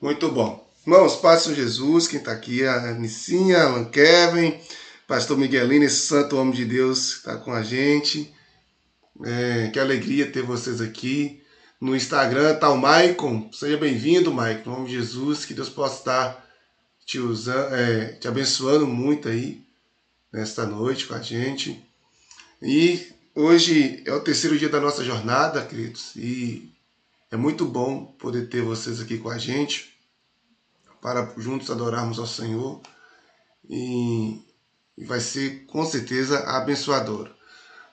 Muito bom. Irmãos, Paz do Jesus, quem está aqui é a Nicinha, Alan Kevin, Pastor Miguelino, esse santo homem de Deus que está com a gente. Que alegria ter vocês aqui. No Instagram está o Maicon. Seja bem-vindo, Maicon, em nome de Jesus. Que Deus possa estar te abençoando muito aí nesta noite com a gente. E hoje é o terceiro dia da nossa jornada, queridos. E é muito bom poder ter vocês aqui com a gente para juntos adorarmos ao Senhor. E vai ser com certeza abençoador.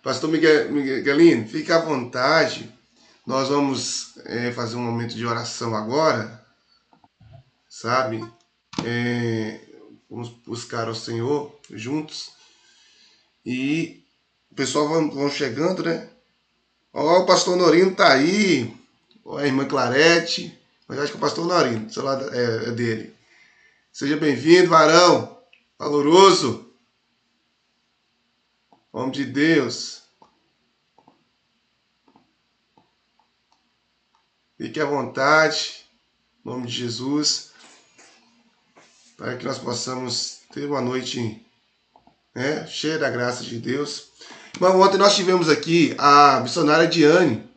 Pastor Miguelino, fique à vontade. Nós vamos fazer um momento de oração agora, sabe? Vamos buscar ao Senhor juntos. E o pessoal vão chegando, né? Ó, o pastor Norino tá aí. Ó, a irmã Clarete. Mas acho que o pastor Norino, do seu lado é dele. Seja bem-vindo, varão. Valoroso. Homem de Deus. Fique à vontade, em nome de Jesus, para que nós possamos ter uma noite cheia da graça de Deus. Mas ontem nós tivemos aqui a missionária Diane.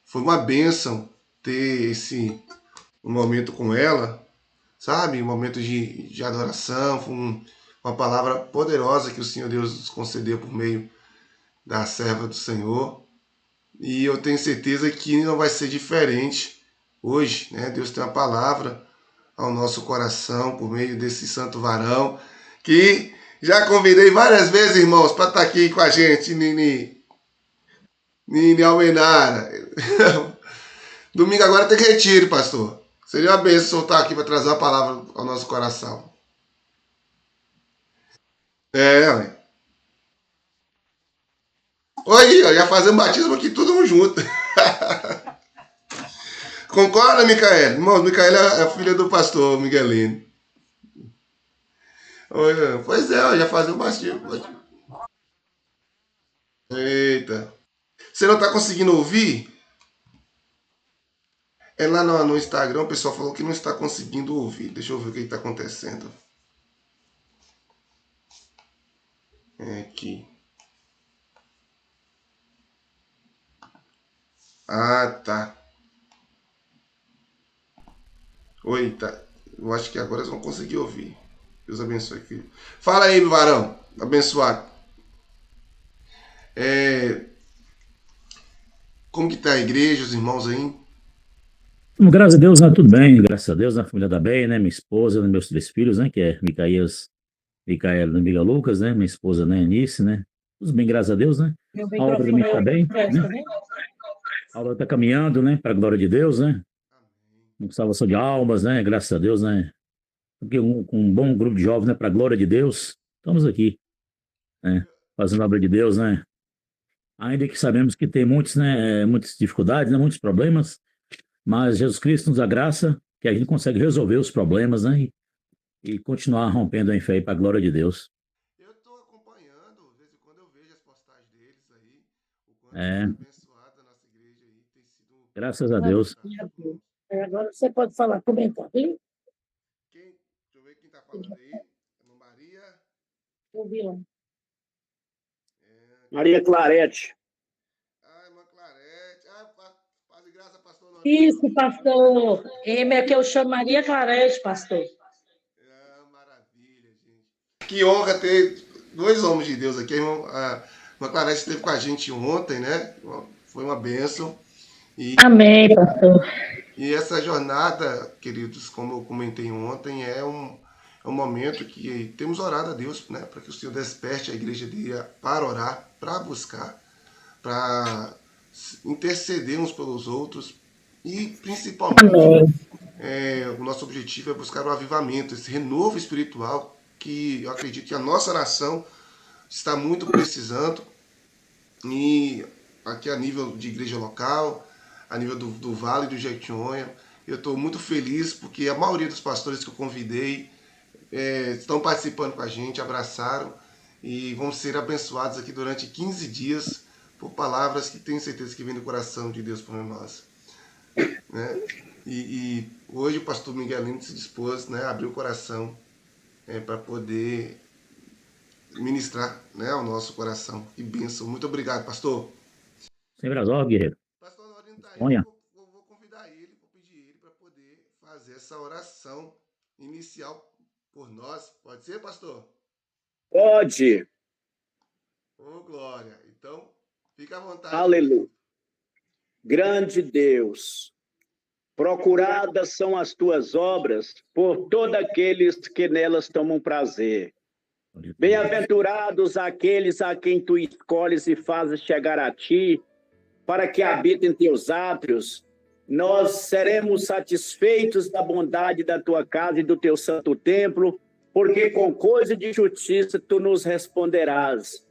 Foi uma bênção ter um momento com ela, sabe? Um momento de adoração. Foi uma palavra poderosa que o Senhor Deus nos concedeu por meio da serva do Senhor. E eu tenho certeza que não vai ser diferente hoje, né? Deus tem uma palavra ao nosso coração por meio desse santo varão que já convidei várias vezes, irmãos, para estar aqui com a gente, Nini Almenara. Domingo agora tem retiro, pastor. Seria uma bênção soltar aqui para trazer uma palavra ao nosso coração. Ué. Oi, já fazemos batismo aqui tudo junto. Concorda, Micaela? Irmão, Micaela é a filha do pastor Miguelino. Pois é, já fazemos batismo. Eita. Você não está conseguindo ouvir? É lá no Instagram, o pessoal falou que não está conseguindo ouvir. Deixa eu ver o que está acontecendo. É aqui. Ah, tá. Oi, tá. Eu acho que agora eles vão conseguir ouvir. Deus abençoe aqui. Fala aí, varão. Abençoado. É, como que tá a igreja, os irmãos aí? Graças a Deus, né, tudo bem, graças a Deus, a família da bem, né, minha esposa, né, meus três filhos, né, que é Micaela e Miga Lucas, né, minha esposa, né, Anice, né, tudo bem, graças a Deus, né, Meu a obra também microfone está bem, né, presta, né? a obra está caminhando, né, para a glória de Deus, né, Amém. com salvação de almas, né, graças a Deus, né, porque com um bom grupo de jovens, né, para a glória de Deus, estamos aqui, né, fazendo a obra de Deus, né, ainda que sabemos que tem muitas dificuldades, né, muitos problemas, mas Jesus Cristo nos dá graça que a gente consegue resolver os problemas, né, e continuar rompendo em fé para a glória de Deus. Eu estou acompanhando, de vez em quando eu vejo as postagens deles aí, o quanto tem É, sido abençoado a nossa igreja aí, tem sido graças a Deus. edificado, Maravilha, Deus. irmãos. Agora você pode falar, comentar, viu? Deixa eu ver quem está falando aí. Ana Maria. Ouviu? Maria Clarete. Irmã Clarete. Paz e graça, pastor Norino. Isso, pastor. É que eu chamo Maria Clarete, pastor. Maravilha, gente. Que honra ter dois homens de Deus aqui. A irmã Clarete esteve com a gente ontem, né? Foi uma bênção. Amém, pastor. E essa jornada, queridos, como eu comentei ontem, é um momento que temos orado a Deus, né? Para que o Senhor desperte a igreja dele para orar, para buscar, para interceder uns pelos outros e principalmente Amém. o nosso objetivo é buscar o avivamento, esse renovo espiritual que eu acredito que a nossa nação está muito precisando e aqui a nível de igreja local, a nível do Vale do Jequitinhonha, eu estou muito feliz porque a maioria dos pastores que eu convidei estão participando com a gente, abraçaram e vão ser abençoados aqui durante 15 dias por palavras que tenho certeza que vêm do coração de Deus por nós. Né? E hoje o pastor Miguelino se dispôs, né, a abrir o coração para poder ministrar, né, ao nosso coração. Que bênção. Muito obrigado, pastor. Sempre as ordens, guerreiro. Pastor Norino está aí, Olha. vou convidar ele, vou pedir ele para poder fazer essa oração inicial por nós. Pode ser, pastor? Pode. Ô, glória. Então, fica à vontade. Aleluia. Grande Deus, procuradas são as tuas obras por todos aqueles que nelas tomam prazer. Bem-aventurados aqueles a quem tu escolhes e fazes chegar a ti, para que habitem teus átrios. Nós seremos satisfeitos da bondade da tua casa e do teu santo templo, porque com coisa de justiça tu nos responderás.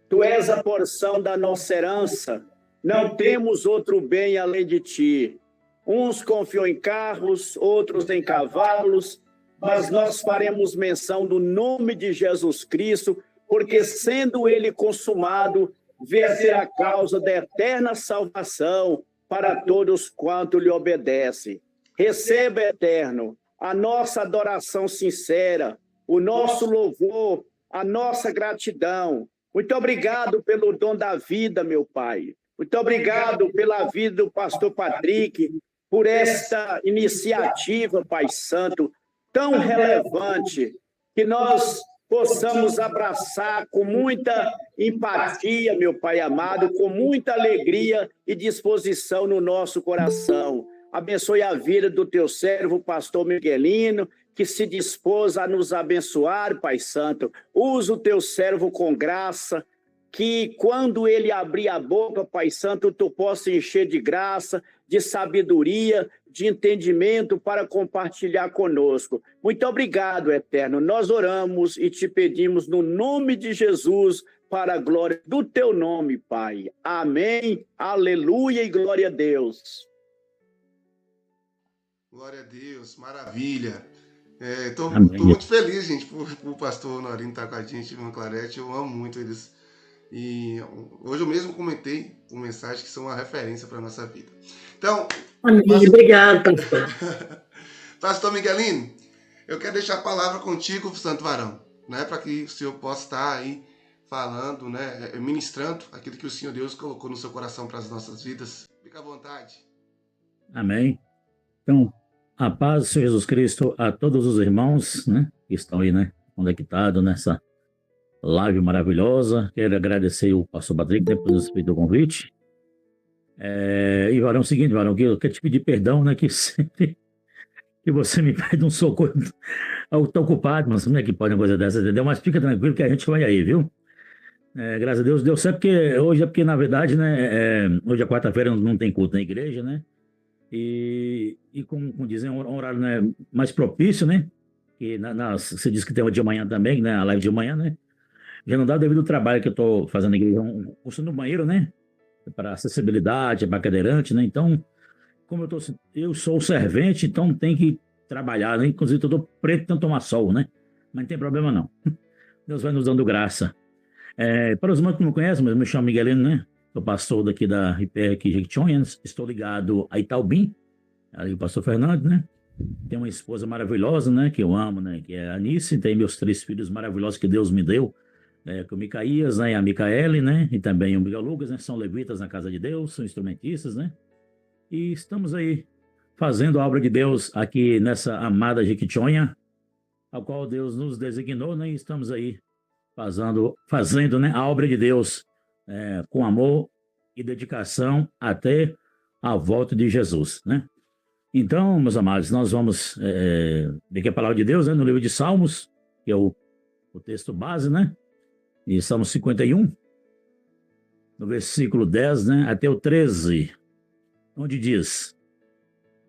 Tu és a porção da nossa herança, não temos outro bem além de ti. Uns confiam em carros, outros em cavalos, mas nós faremos menção do nome de Jesus Cristo, porque sendo ele consumado, vê ser a causa da eterna salvação para todos quanto lhe obedecem. Receba, eterno, a nossa adoração sincera, o nosso louvor, a nossa gratidão. Muito obrigado pelo dom da vida, meu Pai. Muito obrigado pela vida do pastor Patrick, por esta iniciativa, Pai Santo, tão relevante, que nós possamos abraçar com muita empatia, meu Pai amado, com muita alegria e disposição no nosso coração. Abençoe a vida do teu servo, pastor Miguelino, que se dispôs a nos abençoar, Pai Santo. Usa o teu servo com graça, que quando ele abrir a boca, Pai Santo, tu possa encher de graça, de sabedoria, de entendimento para compartilhar conosco. Muito obrigado, Eterno. Nós oramos e te pedimos no nome de Jesus, para a glória do teu nome, Pai. Amém, aleluia e glória a Deus. Glória a Deus, maravilha. Estou muito feliz, gente, por o pastor Norino estar com a gente, Irmã Clarete. Eu amo muito eles. E hoje eu mesmo comentei uma mensagem que são uma referência para a nossa vida. Então, obrigado, pastor. Pastor Miguelino, eu quero deixar a palavra contigo, Santo Varão, né, para que o senhor possa estar aí falando, né, ministrando aquilo que o Senhor Deus colocou no seu coração para as nossas vidas. Fica à vontade. Amém. Então, a paz do Senhor Jesus Cristo a todos os irmãos, né, que estão aí, né, conectados nessa live maravilhosa. Quero agradecer o pastor Patrick por nos feito o convite. E, Varão, é o seguinte, Varão, que eu quero te pedir perdão, né, que sempre que você me pede um socorro, eu estou ocupado, mas como é que pode uma coisa dessa, entendeu? Mas fica tranquilo que a gente vai aí, viu? Graças a Deus, deu certo, porque hoje é porque, na verdade, né, hoje é quarta-feira, não tem culto na igreja, né? E como dizem, um horário, né, mais propício, né? Que você disse que tem uma de manhã também, né? A live de manhã, né? Já não dá devido ao trabalho que eu estou fazendo na igreja, um curso no banheiro, né? Para acessibilidade, para cadeirante, né? Então, como eu sou o servente, então tem que trabalhar, né? Inclusive, eu tô preto de não tomar sol, né? Mas não tem problema, não. Deus vai nos dando graça. Para os irmãos que não me conhecem, mas eu me chamo Miguelino, né? Sou pastor daqui da IPR aqui, Jequitinhonha. Estou ligado a Itaubim, ali o pastor Fernando, né? Tenho uma esposa maravilhosa, né? Que eu amo, né? Que é a Anice. Tem meus 3 filhos maravilhosos que Deus me deu, com o Micaías, né? A Micaele, né? E também o Miguel Lucas, né? São levitas na casa de Deus, são instrumentistas, né? E estamos aí fazendo a obra de Deus aqui nessa amada Jequitinhonha, a qual Deus nos designou, né? E estamos aí fazendo, né, a obra de Deus com amor e dedicação até a volta de Jesus, né? Então, meus amados, nós vamos ver que a palavra de Deus, né, no livro de Salmos, que é o texto base, né? E Salmos 51, no versículo 10, né, até o 13, onde diz: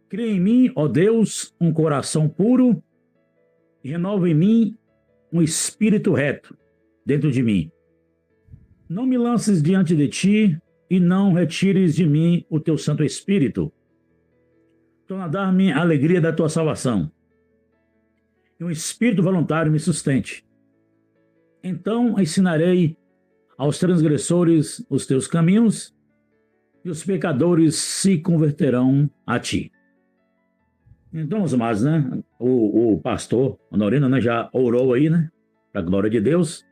Cria em mim, ó Deus, um coração puro, e renova em mim um espírito reto dentro de mim. Não me lances diante de ti, e não retires de mim o teu Santo Espírito. Torna a dar-me a alegria da tua salvação, e um espírito voluntário me sustente. Então ensinarei aos transgressores os teus caminhos, e os pecadores se converterão a ti. Então, meus amados, né? O pastor Honorino, né, já orou aí, né? Para a glória de Deus.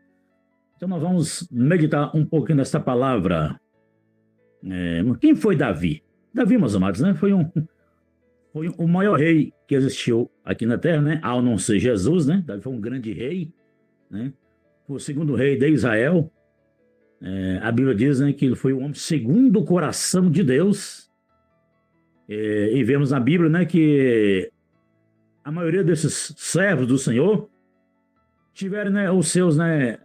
Então, nós vamos meditar um pouquinho nessa palavra. Quem foi Davi? Davi, meus amados, né? Foi o maior rei que existiu aqui na terra, né? Ao não ser Jesus, né? Davi foi um grande rei, né? Foi o segundo rei de Israel. A Bíblia diz, né, que ele foi o homem segundo o coração de Deus. E vemos na Bíblia, né, que a maioria desses servos do Senhor tiveram, né, os seus, né,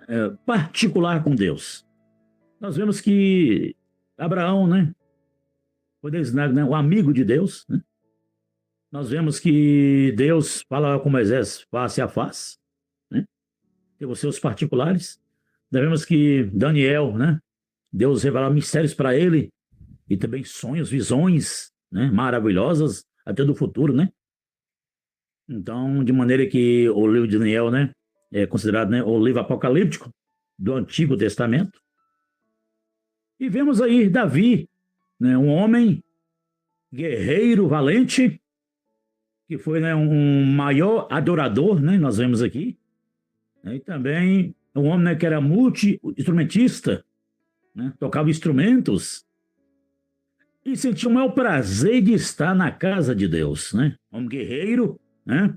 particular com Deus. Nós vemos que Abraão, né, foi designado, né, o amigo de Deus, né? Nós vemos que Deus fala com Moisés face a face, né? Tem os seus particulares. Nós vemos que Daniel, né, Deus revelava mistérios para ele e também sonhos, visões, né, maravilhosas até do futuro, né? Então, de maneira que o livro de Daniel, né, é considerado, né, o livro apocalíptico do Antigo Testamento. E vemos aí Davi, né, um homem guerreiro, valente, que foi, né, um maior adorador, né, nós vemos aqui, né, e também um homem, né, que era multi-instrumentista, né, tocava instrumentos e sentia o maior prazer de estar na casa de Deus, né, homem guerreiro, né,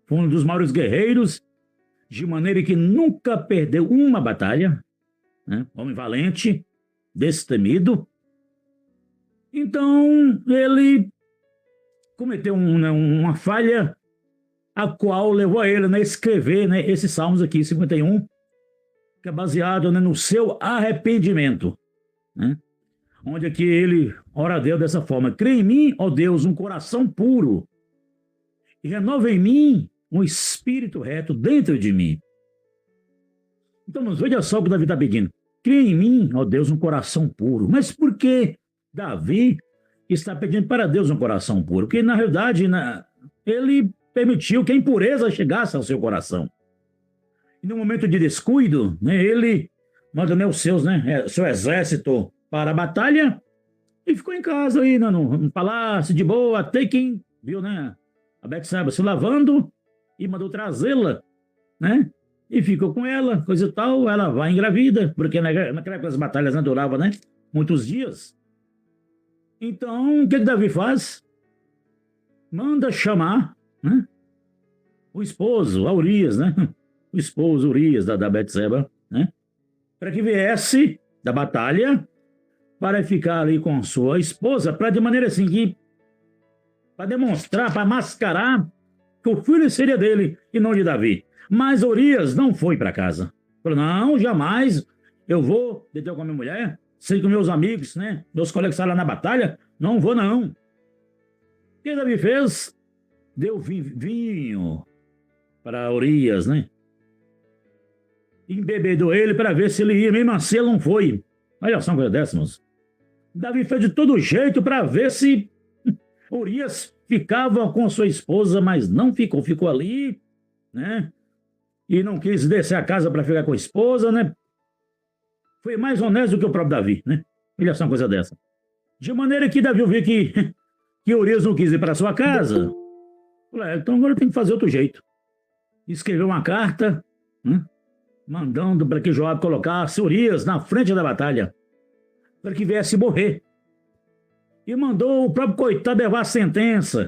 foi um dos maiores guerreiros, de maneira que nunca perdeu uma batalha, né, homem valente, destemido. Então, ele cometeu uma falha, a qual levou a ele, né, a escrever, né, esses salmos aqui, 51, que é baseado, né, no seu arrependimento, né, onde aqui ele ora a Deus dessa forma: cria em mim, ó Deus, um coração puro, e renova em mim um espírito reto dentro de mim. Então, veja só o que Davi está pedindo: cria em mim, ó Deus, um coração puro. Mas por que Davi está pedindo para Deus um coração puro? Porque, na realidade, ele permitiu que a impureza chegasse ao seu coração. E no momento de descuido, né, ele manda, né, seu exército para a batalha e ficou em casa aí, no palácio, de boa, até quem viu, né, a Betseba se lavando e mandou trazê-la, né? E ficou com ela, coisa e tal, ela vai engravida, porque naquela época as batalhas não duravam, né, muitos dias. Então, o que Davi faz? Manda chamar, né, o esposo, a Urias, né? O esposo Urias da Betseba, né? Para que viesse da batalha para ficar ali com sua esposa, para de maneira assim para demonstrar, para mascarar que o filho seria dele e não de Davi. Mas Urias não foi para casa. Falou: não, jamais eu vou deitar com a minha mulher, sei com meus amigos, né? Meus colegas estavam lá na batalha, não vou não. O que Davi fez? Deu vinho para Urias, né? Embebedou ele para ver se ele ia, mesmo assim ele não foi. Olha só uma coisa dessa, moço. Davi fez de todo jeito para ver se Urias ficava com sua esposa, mas não ficou, ficou ali, né? E não quis descer a casa para ficar com a esposa, né? Foi mais honesto do que o próprio Davi, né? Olha só uma coisa dessa. De maneira que Davi viu que Urias não quis ir para sua casa. Falei: então agora tem que fazer outro jeito. Escreveu uma carta, né, mandando para que Joabe colocasse Urias na frente da batalha, para que viesse morrer. E mandou o próprio coitado levar a sentença,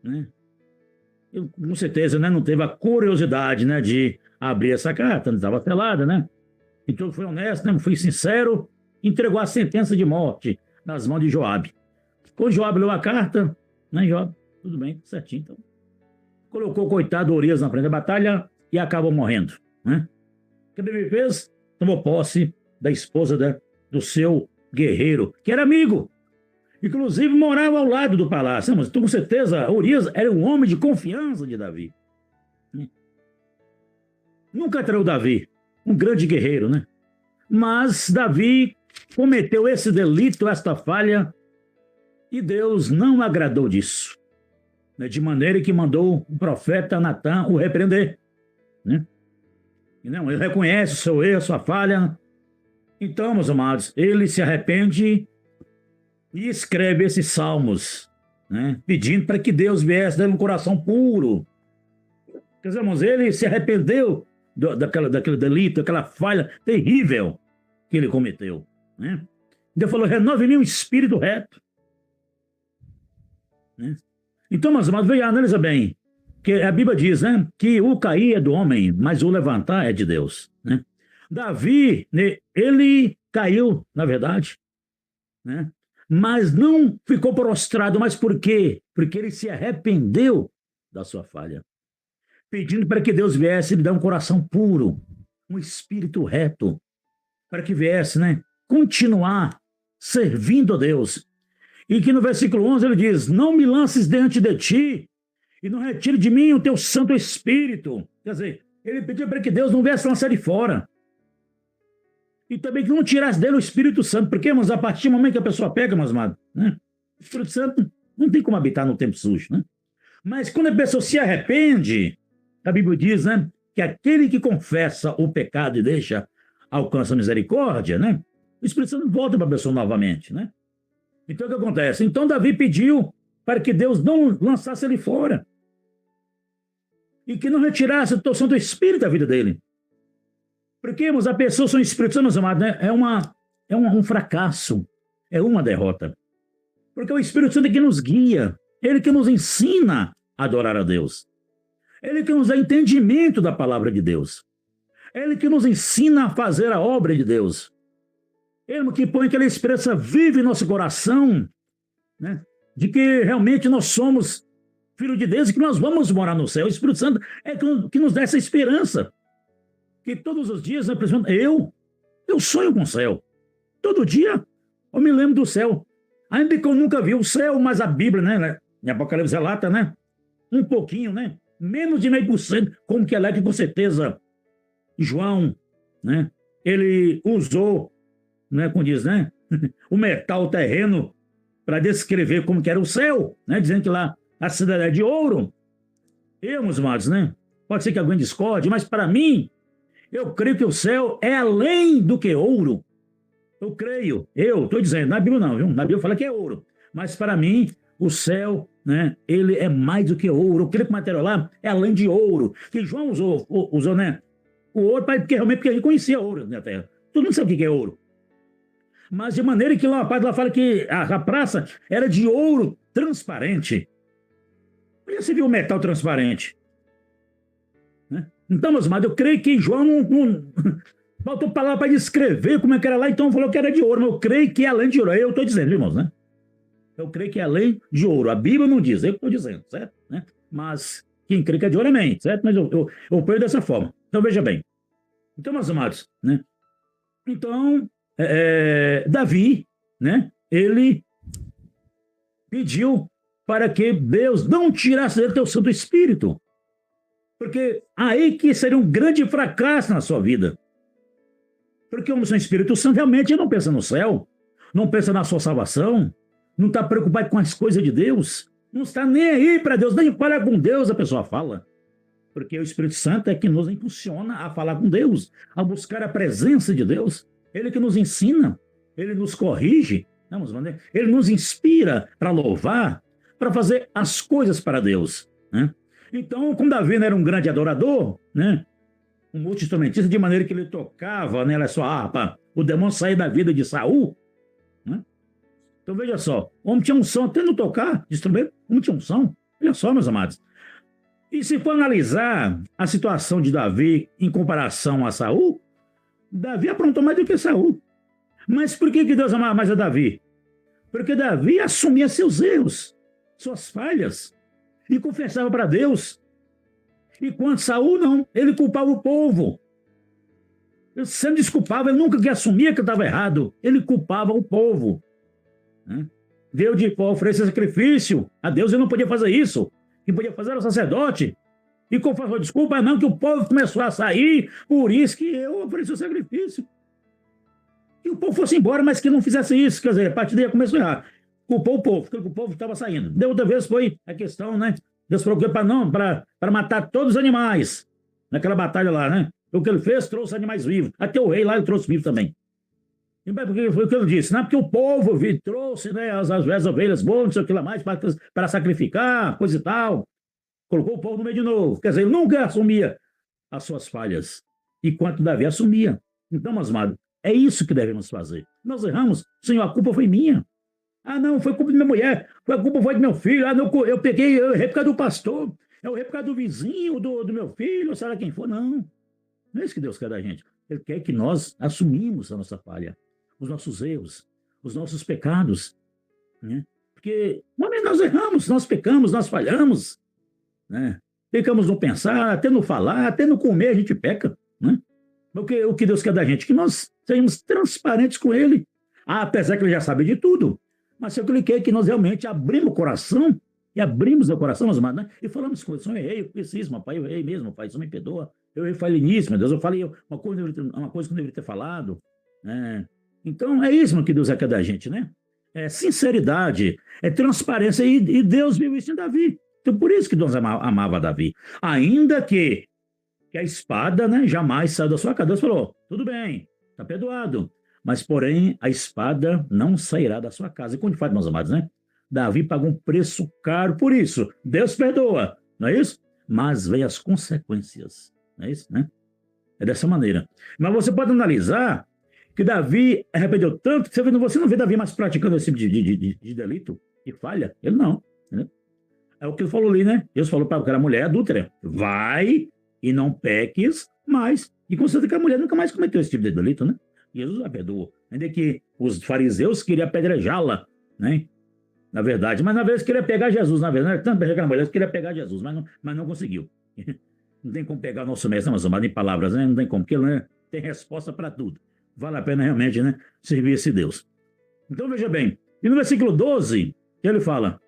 né? Eu, com certeza, né, não teve a curiosidade, né, de abrir essa carta, não estava selada, né? Então foi honesto, né, foi sincero, entregou a sentença de morte nas mãos de Joabe. Quando Joabe leu a carta, né, Joabe, tudo bem, certinho, então colocou o coitado Urias na frente da batalha e acabou morrendo, né? O que Davi fez? Tomou posse da esposa do seu guerreiro, que era amigo, inclusive morava ao lado do palácio. Mas, então, com certeza, Urias era um homem de confiança de Davi, né? Nunca traiu Davi, um grande guerreiro, né? Mas Davi cometeu esse delito, esta falha, e Deus não agradou disso, né? De maneira que mandou o profeta Natã o repreender, né? E não, ele reconhece o seu erro, a sua falha. Então, meus amados, ele se arrepende e escreve esses salmos, né? Pedindo para que Deus viesse dando um coração puro. Quer dizer, irmãos, ele se arrependeu daquele delito, daquela falha terrível que ele cometeu, né? Deus falou, renove em mim um espírito reto, né? Então, meus amados, analisa bem, que a Bíblia diz, né, que o cair é do homem, mas o levantar é de Deus, né? Davi, né, ele caiu, na verdade, né? Mas não ficou prostrado. Mas por quê? Porque ele se arrependeu da sua falha, pedindo para que Deus viesse lhe dar um coração puro, um espírito reto, para que viesse, né, continuar servindo a Deus. E que no versículo 11 ele diz, não me lances diante de ti e não retire de mim o teu Santo Espírito. Quer dizer, ele pediu para que Deus não viesse lançar de fora. E também que não tirasse dele o Espírito Santo. Porque, irmãos, a partir do momento que a pessoa pega, meus amados, né, o Espírito Santo não tem como habitar no tempo sujo, né? Mas quando a pessoa se arrepende, a Bíblia diz, né, que aquele que confessa o pecado e deixa, alcança a misericórdia, né? O Espírito Santo volta para a pessoa novamente, né? Então, o que acontece? Então, Davi pediu para que Deus não lançasse ele fora e que não retirasse o teu Santo Espírito da vida dele. Porque, irmãos, a pessoa sem o Espírito Santo, meus amados, né, é um fracasso, é uma derrota. Porque o Espírito Santo é que nos guia, ele que nos ensina a adorar a Deus. Ele que nos dá entendimento da palavra de Deus. Ele que nos ensina a fazer a obra de Deus. Ele que põe aquela esperança viva em nosso coração, né, de que realmente nós somos filhos de Deus e que nós vamos morar no céu. O Espírito Santo é que nos dá essa esperança. Que todos os dias, né, eu sonho com o céu. Todo dia eu me lembro do céu. Ainda que eu nunca vi o céu, mas a Bíblia, né, em Apocalipse relata, né, um pouquinho, né, menos de 0,5%, como que ela é que com certeza João, né, ele usou, né, como diz, né, o metal terreno para descrever como que era o céu, né, dizendo que lá a cidade é de ouro. Meus amados, né, pode ser que alguém discorde, mas para mim, eu creio que o céu é além do que ouro. Eu creio, eu estou dizendo, na Bíblia não, viu? Na Bíblia fala que é ouro. Mas para mim, o céu, né, ele é mais do que ouro. Eu creio que o material lá é além de ouro. Que João usou, né, o ouro, porque realmente porque a gente conhecia ouro na terra. Todo mundo sabe o que é ouro. Mas de maneira que lá a parte lá fala que a praça era de ouro transparente. Já se viu o metal transparente? Né? Então, meus amados, eu creio que João não faltou palavra para descrever como é que era lá, então falou que era de ouro, mas eu creio que é além de ouro. Eu estou dizendo, irmãos, né? Eu creio que é além de ouro. A Bíblia não diz, eu estou dizendo, certo? Né? Mas quem crê que é de ouro, amém, certo? Mas eu creio dessa forma. Então, veja bem. Então, meus amados, né? Então, Davi, né? Ele pediu para que Deus não tirasse dele teu Santo Espírito. Porque aí que seria um grande fracasso na sua vida. Porque o seu Espírito Santo realmente não pensa no céu, não pensa na sua salvação, não está preocupado com as coisas de Deus, não está nem aí para Deus, nem fala com Deus, a pessoa fala. Porque o Espírito Santo é que nos impulsiona a falar com Deus, a buscar a presença de Deus. Ele que nos ensina, ele nos corrige, ele nos inspira para louvar, para fazer as coisas para Deus, né? Então, como Davi era um grande adorador, né, um multi-instrumentista, de maneira que ele tocava, né, a sua harpa, o demônio saía da vida de Saul, né? Então, veja só, o homem tinha unção, até não tocar de instrumento, o homem tinha unção. Olha só, meus amados. E se for analisar a situação de Davi em comparação a Saul, Davi aprontou mais do que Saul. Mas por que Deus amava mais a Davi? Porque Davi assumia seus erros, suas falhas, e confessava para Deus. Enquanto Saul não, ele culpava o povo. Ele sempre desculpava, ele nunca que assumia que estava errado, ele culpava o povo, né? Veio de oferecer sacrifício a Deus, ele não podia fazer isso. Quem podia fazer era o sacerdote. E confessou desculpa, não, que o povo começou a sair, por isso que eu ofereci o sacrifício. E o povo fosse embora, mas que não fizesse isso, quer dizer, a partir daí começou a errar. Culpou o povo, porque o povo estava saindo. Da outra vez foi a questão, né? Deus procurou para matar todos os animais. Naquela batalha lá, né? O que ele fez, trouxe animais vivos. Até o rei lá ele trouxe vivo também. Porque foi o que ele disse, não é porque o povo trouxe, né, as ovelhas boas, não sei o que lá mais, para sacrificar, coisa e tal. Colocou o povo no meio de novo. Quer dizer, ele nunca assumia as suas falhas, enquanto Davi assumia. Então, meus amados, é isso que devemos fazer. Nós erramos, Senhor, a culpa foi minha. Ah, não, foi culpa da minha mulher, a culpa foi do meu filho, ah, não, eu errei por causa do pastor, eu errei por causa do vizinho, do meu filho, sei lá quem for. Não, não é isso que Deus quer da gente. Ele quer que nós assumimos a nossa falha, os nossos erros, os nossos pecados, né? Porque nós erramos, nós pecamos, nós falhamos, né? Pecamos no pensar, até no falar, até no comer a gente peca, né? O que Deus quer da gente? Que nós sejamos transparentes com Ele. Ah, apesar que Ele já sabe de tudo. Mas eu cliquei que nós realmente abrimos o coração, e abrimos o coração, meus amados, né? E falamos com Deus, eu errei, eu preciso, meu pai, eu errei mesmo, pai, isso me perdoa. Eu errei, falei nisso, meu Deus, eu falei uma coisa que eu não deveria ter falado. Né? Então, é isso que Deus quer da gente, né? É sinceridade, é transparência, e Deus viu isso em Davi. Então, por isso que Deus amava Davi. Ainda que a espada, né, jamais saiu da sua casa. Deus falou, tudo bem, está perdoado. Mas, porém, a espada não sairá da sua casa. E quando faz, meus amados, né? Davi pagou um preço caro por isso. Deus perdoa, não é isso? Mas vem as consequências, não é isso, né? É dessa maneira. Mas você pode analisar que Davi arrependeu tanto que você não vê Davi mais praticando esse tipo de delito e falha. Ele não, né? É o que ele falou ali, né? Deus falou para aquela mulher adúltera, vai e não peques mais. E considera que a mulher nunca mais cometeu esse tipo de delito, né? Jesus a perdoou. Ainda que os fariseus queriam apedrejá-la, né? Na verdade. Mas na vez queria pegar Jesus, na verdade. Tanto pegar a mulher, queria pegar Jesus, mas não conseguiu. Não tem como pegar nosso mestre, mas em palavras, né? Não tem como, porque ele, né, tem resposta para tudo. Vale a pena realmente, né, servir esse Deus. Então veja bem, e no versículo 12, ele fala: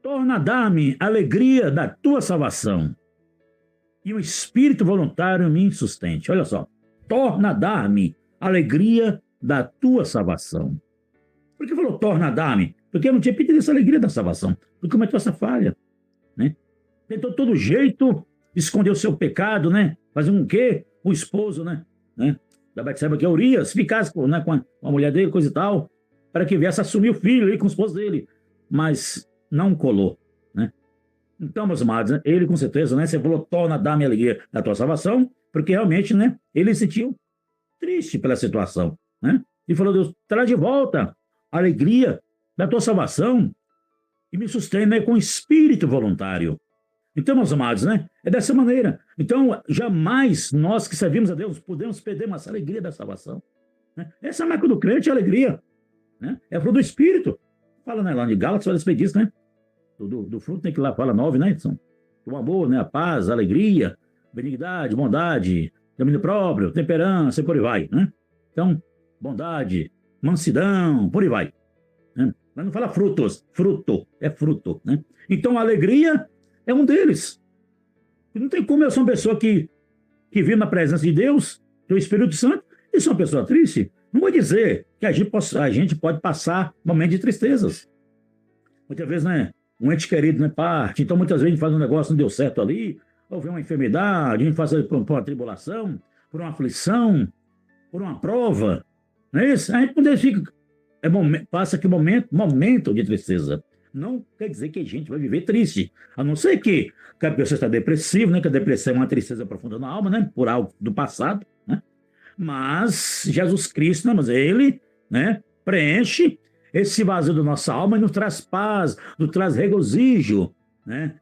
torna a dar-me a alegria da tua salvação, e o espírito voluntário me sustente. Olha só, torna a dar-me a alegria da tua salvação. Por que falou torna a dar-me? Porque eu não tinha pedido essa alegria da salvação, porque cometeu essa falha, né? Tentou todo jeito esconder o seu pecado, né? Fazer um quê? O esposo, né? Da Betseba, que é Urias, ficasse com a mulher dele, coisa e tal, para que viesse assumir o filho aí com o esposo dele. Mas não colou, né? Então, meus amados, né, ele com certeza, né? Você falou, torna a dar-me a alegria da tua salvação, porque realmente, né? Ele se sentiu triste pela situação, né? E falou, Deus, traz de volta a alegria da tua salvação e me sustém, né, com espírito voluntário. Então, meus amados, né? É dessa maneira. Então, jamais nós que servimos a Deus podemos perder essa alegria da salvação, né? Essa é a marca do crente, a alegria, né? É fruto do Espírito. Fala, né, lá de Gálatas, fala a respeito disso, né? Do fruto tem que ir lá, fala 9, né? São o amor, né? A paz, a alegria, benignidade, bondade, domínio próprio, temperança e por aí vai, né? Então, bondade, mansidão, por aí vai, né? Mas não fala frutos, fruto, é fruto, né? Então, a alegria é um deles. E não tem como eu ser uma pessoa que vive na presença de Deus, do Espírito Santo, e sou uma pessoa triste. Não vou dizer que a gente pode passar momentos de tristezas. Muitas vezes, né, um ente querido, né, parte. Então, muitas vezes a gente faz um negócio, não deu certo ali, ou vem uma enfermidade, a gente passa por uma tribulação, por uma aflição, por uma prova. Não é isso? A gente fica, passa aqui momento de tristeza. Não quer dizer que a gente vai viver triste. A não ser que a pessoa está depressiva, né? Que a depressão é uma tristeza profunda na alma, né? Por algo do passado, né? Mas Jesus Cristo, né? Mas ele, né, preenche esse vazio da nossa alma e nos traz paz, nos traz regozijo, né?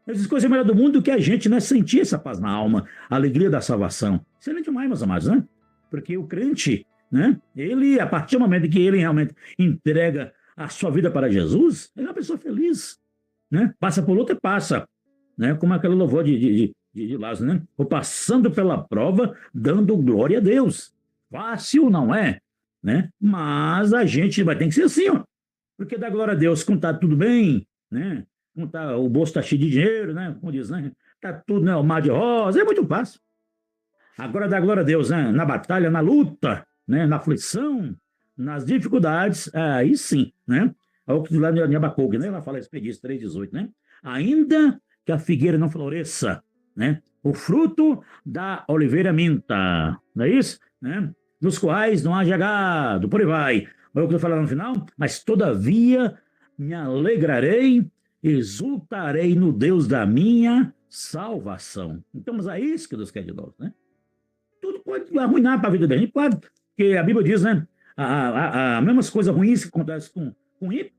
Essas coisas melhores do mundo do que a gente, né, sentir essa paz na alma, a alegria da salvação. Isso é demais, meus amados, né? Porque o crente, né? Ele, a partir do momento que ele realmente entrega a sua vida para Jesus, ele é uma pessoa feliz, né? Passa por luta e passa, né? Como aquele louvor de Lázaro, né? Vou passando pela prova, dando glória a Deus. Fácil não é, né? Mas a gente vai ter que ser assim, ó. Porque dá glória a Deus quando tá tudo bem, né? Quando o bolso tá cheio de dinheiro, né? Como diz, né? Tá tudo, né? O mar de rosa, é muito fácil. Agora dá glória a Deus, né? Na batalha, na luta, né? Na aflição, nas dificuldades, aí sim, né? Olha o que lá em Abacuque, né? Ela fala Expedício 3,18, né? Ainda que a figueira não floresça, né? o fruto da oliveira minta, não é isso? Né? Nos quais não haja gado, por aí vai. Olha o que eu falei no final, mas todavia me alegrarei, exultarei no Deus da minha salvação. Então, mas é isso que Deus quer de nós, né? Tudo pode arruinar para a vida da gente, claro, porque a Bíblia diz, né? As mesmas coisas ruins que acontecem com ímpio,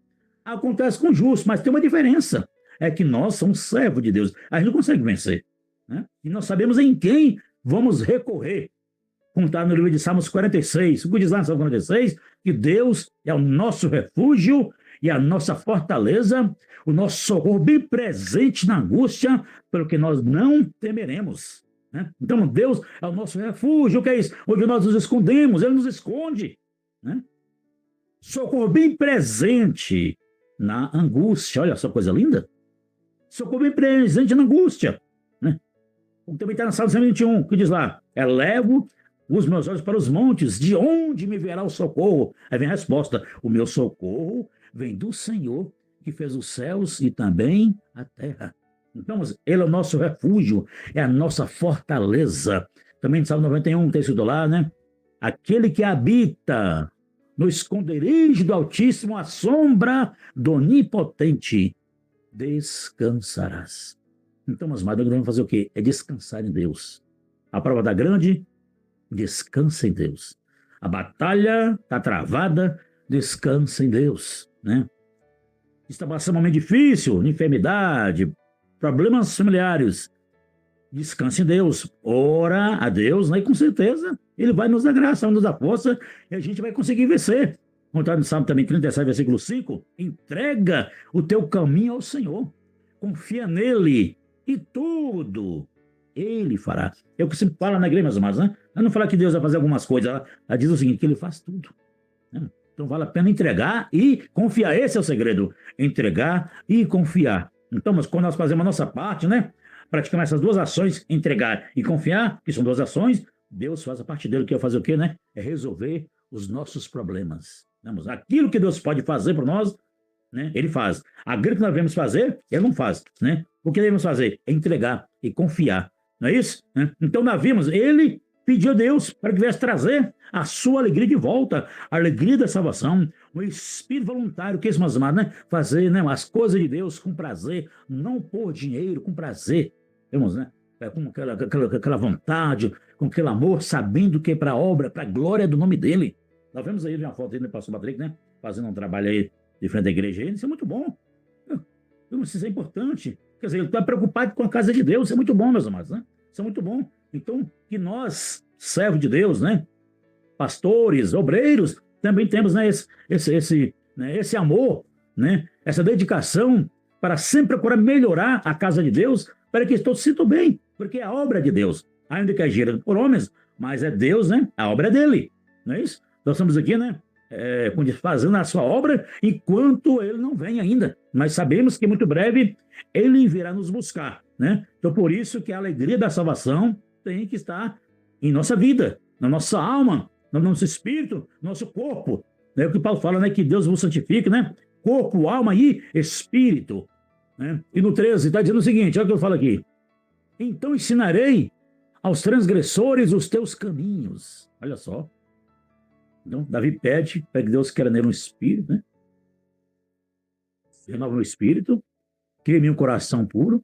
acontece com justo, mas tem uma diferença. É que nós somos servos de Deus. A gente não consegue vencer. Né? E nós sabemos em quem vamos recorrer. Como está no livro de Salmos 46. O que diz lá no Salmo 46? Que Deus é o nosso refúgio e a nossa fortaleza, o nosso socorro bem presente na angústia, pelo que nós não temeremos. Né? Então, Deus é o nosso refúgio. O que é isso? Onde nós nos escondemos, Ele nos esconde. Né? Socorro bem presente na angústia. Olha só, coisa linda. Socorro bem presente na angústia. Né? Como também está no Salmo 121, que diz lá, elevo os meus olhos para os montes, de onde me virá o socorro? Aí vem a resposta, o meu socorro vem do Senhor, que fez os céus e também a terra. Então, Ele é o nosso refúgio, é a nossa fortaleza. Também no Salmo 91, texto do lá, né? Aquele que habita no esconderijo do Altíssimo, à sombra do Onipotente, descansarás. Então, mas nós devemos fazer o quê? É descansar em Deus. A prova da grande, descansa em Deus. A batalha está travada, descansa em Deus. Né? Está passando um momento difícil, enfermidade, problemas familiares. Descansa em Deus. Ora a Deus, né? E com certeza Ele vai nos dar graça, vai nos dar força e a gente vai conseguir vencer. Contado no Salmo também 37, versículo 5, entrega o teu caminho ao Senhor, confia nele e tudo Ele fará. É o que sempre fala na igreja, meus amados, né? Ela não fala que Deus vai fazer algumas coisas, ela diz o seguinte, que Ele faz tudo. Né? Então vale a pena entregar e confiar, esse é o segredo, entregar e confiar. Então, mas quando nós fazemos a nossa parte, né? Praticamos essas duas ações, entregar e confiar, que são duas ações, Deus faz a parte dele, que é fazer o quê, né? É resolver os nossos problemas. Aquilo que Deus pode fazer por nós, né? Ele faz. Aquilo que nós devemos fazer, Ele não faz. Né? O que devemos fazer? É entregar e confiar. Não é isso? Né? Então nós vimos, Ele pediu a Deus para que viesse trazer a sua alegria de volta, a alegria da salvação, o espírito voluntário, que é isso, meus amados, né? Fazer, né, as coisas de Deus com prazer, não por dinheiro, com prazer. Vemos, né? Com aquela vontade, com aquele amor, sabendo que é para a obra, para a glória do nome dele. Nós vemos aí uma foto dele, pastor Patrick, né? Fazendo um trabalho aí de frente à igreja. Isso é muito bom. Isso é importante. Quer dizer, ele está preocupado com a casa de Deus. Isso é muito bom, meus amados, né? Isso é muito bom. Então, que nós, servos de Deus, né? Pastores, obreiros, também temos, né, esse amor, né? Essa dedicação para sempre procurar melhorar a casa de Deus, para que todos se sintam bem, porque é a obra de Deus. Ainda que é gerada por homens, mas é Deus, né? A obra é dele. Não é isso? Nós estamos aqui, né? Fazendo a sua obra enquanto ele não vem ainda. Mas sabemos que muito breve ele virá nos buscar, né? Então, por isso que a alegria da salvação tem que estar em nossa vida, na nossa alma, no nosso espírito, no nosso corpo. É o que Paulo fala, né? Que Deus vos santifique, né? Corpo, alma e espírito. Né? E no 13 está dizendo o seguinte, olha o que eu falo aqui. Então ensinarei aos transgressores os teus caminhos. Olha só. Então, Davi pede para que Deus queira nele um espírito, né? Renova o meu espírito, cria em mim um coração puro,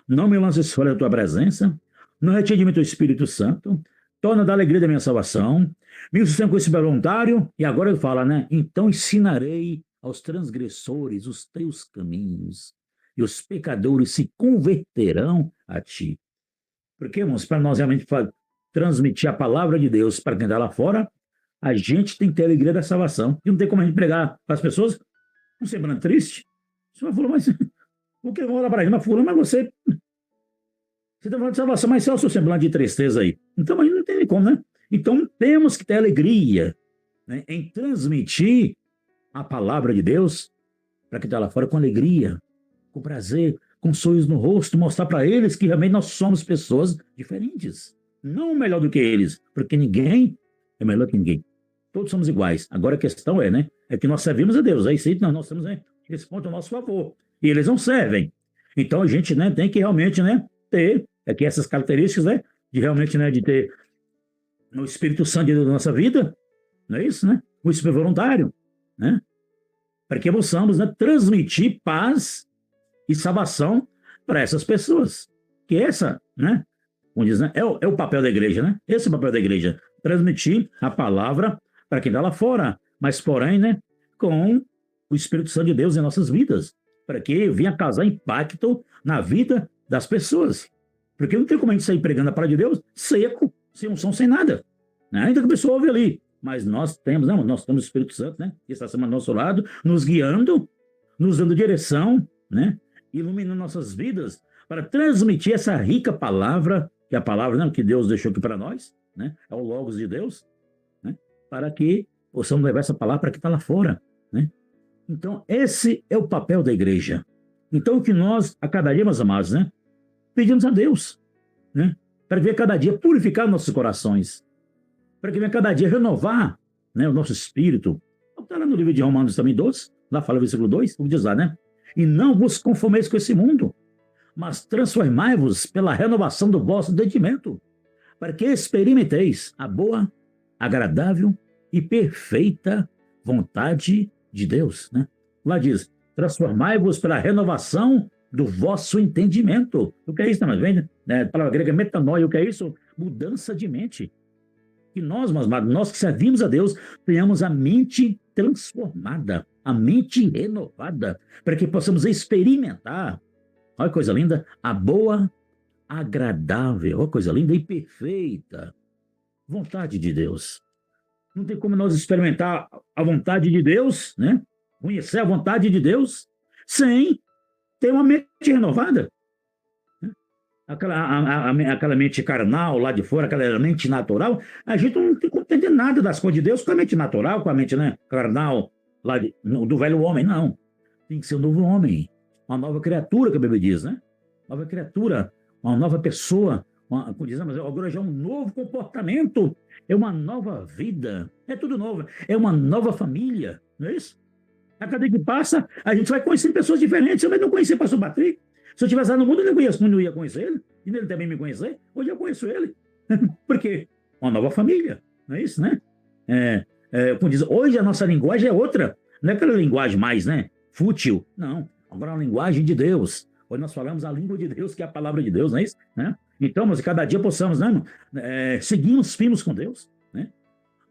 não me lances fora da tua presença, não retire de mim teu Espírito Santo, torna da alegria da minha salvação, me sustenta com esse voluntário, e agora ele fala, né? Então ensinarei aos transgressores os teus caminhos, e os pecadores se converterão a ti. Porque, irmãos, para nós realmente transmitir a palavra de Deus para quem está lá fora, a gente tem que ter a alegria da salvação. E não tem como a gente pregar para as pessoas um semblante triste. Você vai falar, mas o que eu vou olhar para a gente? Mas você está falando de salvação, mas é o seu semblante de tristeza aí. Então, a gente não tem como, né? Então, temos que ter alegria, né, em transmitir a palavra de Deus para quem está lá fora com alegria, com prazer, com sorriso no rosto, mostrar para eles que realmente nós somos pessoas diferentes. Não melhor do que eles, porque ninguém é melhor que ninguém. Todos somos iguais. Agora a questão é, né? É que nós servimos a Deus. Aí sim, nós temos, né, esse ponto a nosso favor. E eles não servem. Então a gente, né, tem que realmente, né, ter é que essas características, né, de realmente, né, de ter o Espírito Santo de Deus na nossa vida, não é isso, né? O Espírito voluntário, né? Para que possamos, né, transmitir paz e salvação para essas pessoas. Que essa, né, como diz, né, é o papel da igreja, né? Esse é o papel da igreja, transmitir a palavra para quem está lá fora, mas porém, né, com o Espírito Santo de Deus em nossas vidas, para que venha causar impacto na vida das pessoas. Porque não tem como a gente sair pregando a palavra de Deus seco, sem unção, sem nada. Né? Ainda que a pessoa ouve ali, mas nós temos, não, nós temos o Espírito Santo, né, que está sempre ao nosso lado, nos guiando, nos dando direção, né, iluminando nossas vidas, para transmitir essa rica palavra, que é a palavra, né, que Deus deixou aqui para nós, né, é o Logos de Deus, né, para que possamos levar essa palavra para quem está lá fora, né. Então, esse é o papel da igreja. Então, o que nós, a cada dia, meus amados, né, pedimos a Deus, né, para que venha cada dia purificar nossos corações, para que venha cada dia renovar, né, o nosso espírito. Está lá no livro de Romanos também 12, lá fala o versículo 2, como diz lá, né? E não vos conformeis com esse mundo, mas transformai-vos pela renovação do vosso entendimento, para que experimenteis a boa, agradável e perfeita vontade de Deus, né? Lá diz, transformai-vos pela renovação do vosso entendimento. O que é isso, né? Vem, né? A palavra grega metanoia, o que é isso? Mudança de mente. Que nós, meus amados, nós que servimos a Deus, tenhamos a mente transformada, a mente renovada, para que possamos experimentar, olha que coisa linda, a boa, agradável, olha que coisa linda e perfeita vontade de Deus. Não tem como nós experimentar a vontade de Deus, né? Conhecer a vontade de Deus, sem ter uma mente renovada. Aquela mente carnal lá de fora, aquela mente natural, a gente não tem como entender nada das coisas de Deus com a mente natural, com a mente, né, carnal lá do velho homem, não. Tem que ser um novo homem, uma nova criatura, que a Bíblia diz, né? Nova criatura, uma nova pessoa, como diz, mas agora já é um novo comportamento, é uma nova vida, é tudo novo, é uma nova família, não é isso? A cada dia que passa, a gente vai conhecer pessoas diferentes. Eu não conheci o pastor Patrick. Se eu tivesse lá no mundo, eu não ia conhecer ele. E ele também me conhecer. Hoje eu conheço ele. Porque uma nova família. Não é isso, né? Como diz, hoje a nossa linguagem é outra. Não é aquela linguagem mais, né, fútil. Não. Agora é a linguagem de Deus. Hoje nós falamos a língua de Deus, que é a palavra de Deus, não é isso? Né? Então, mas cada dia possamos, né, seguirmos firmes com Deus, né?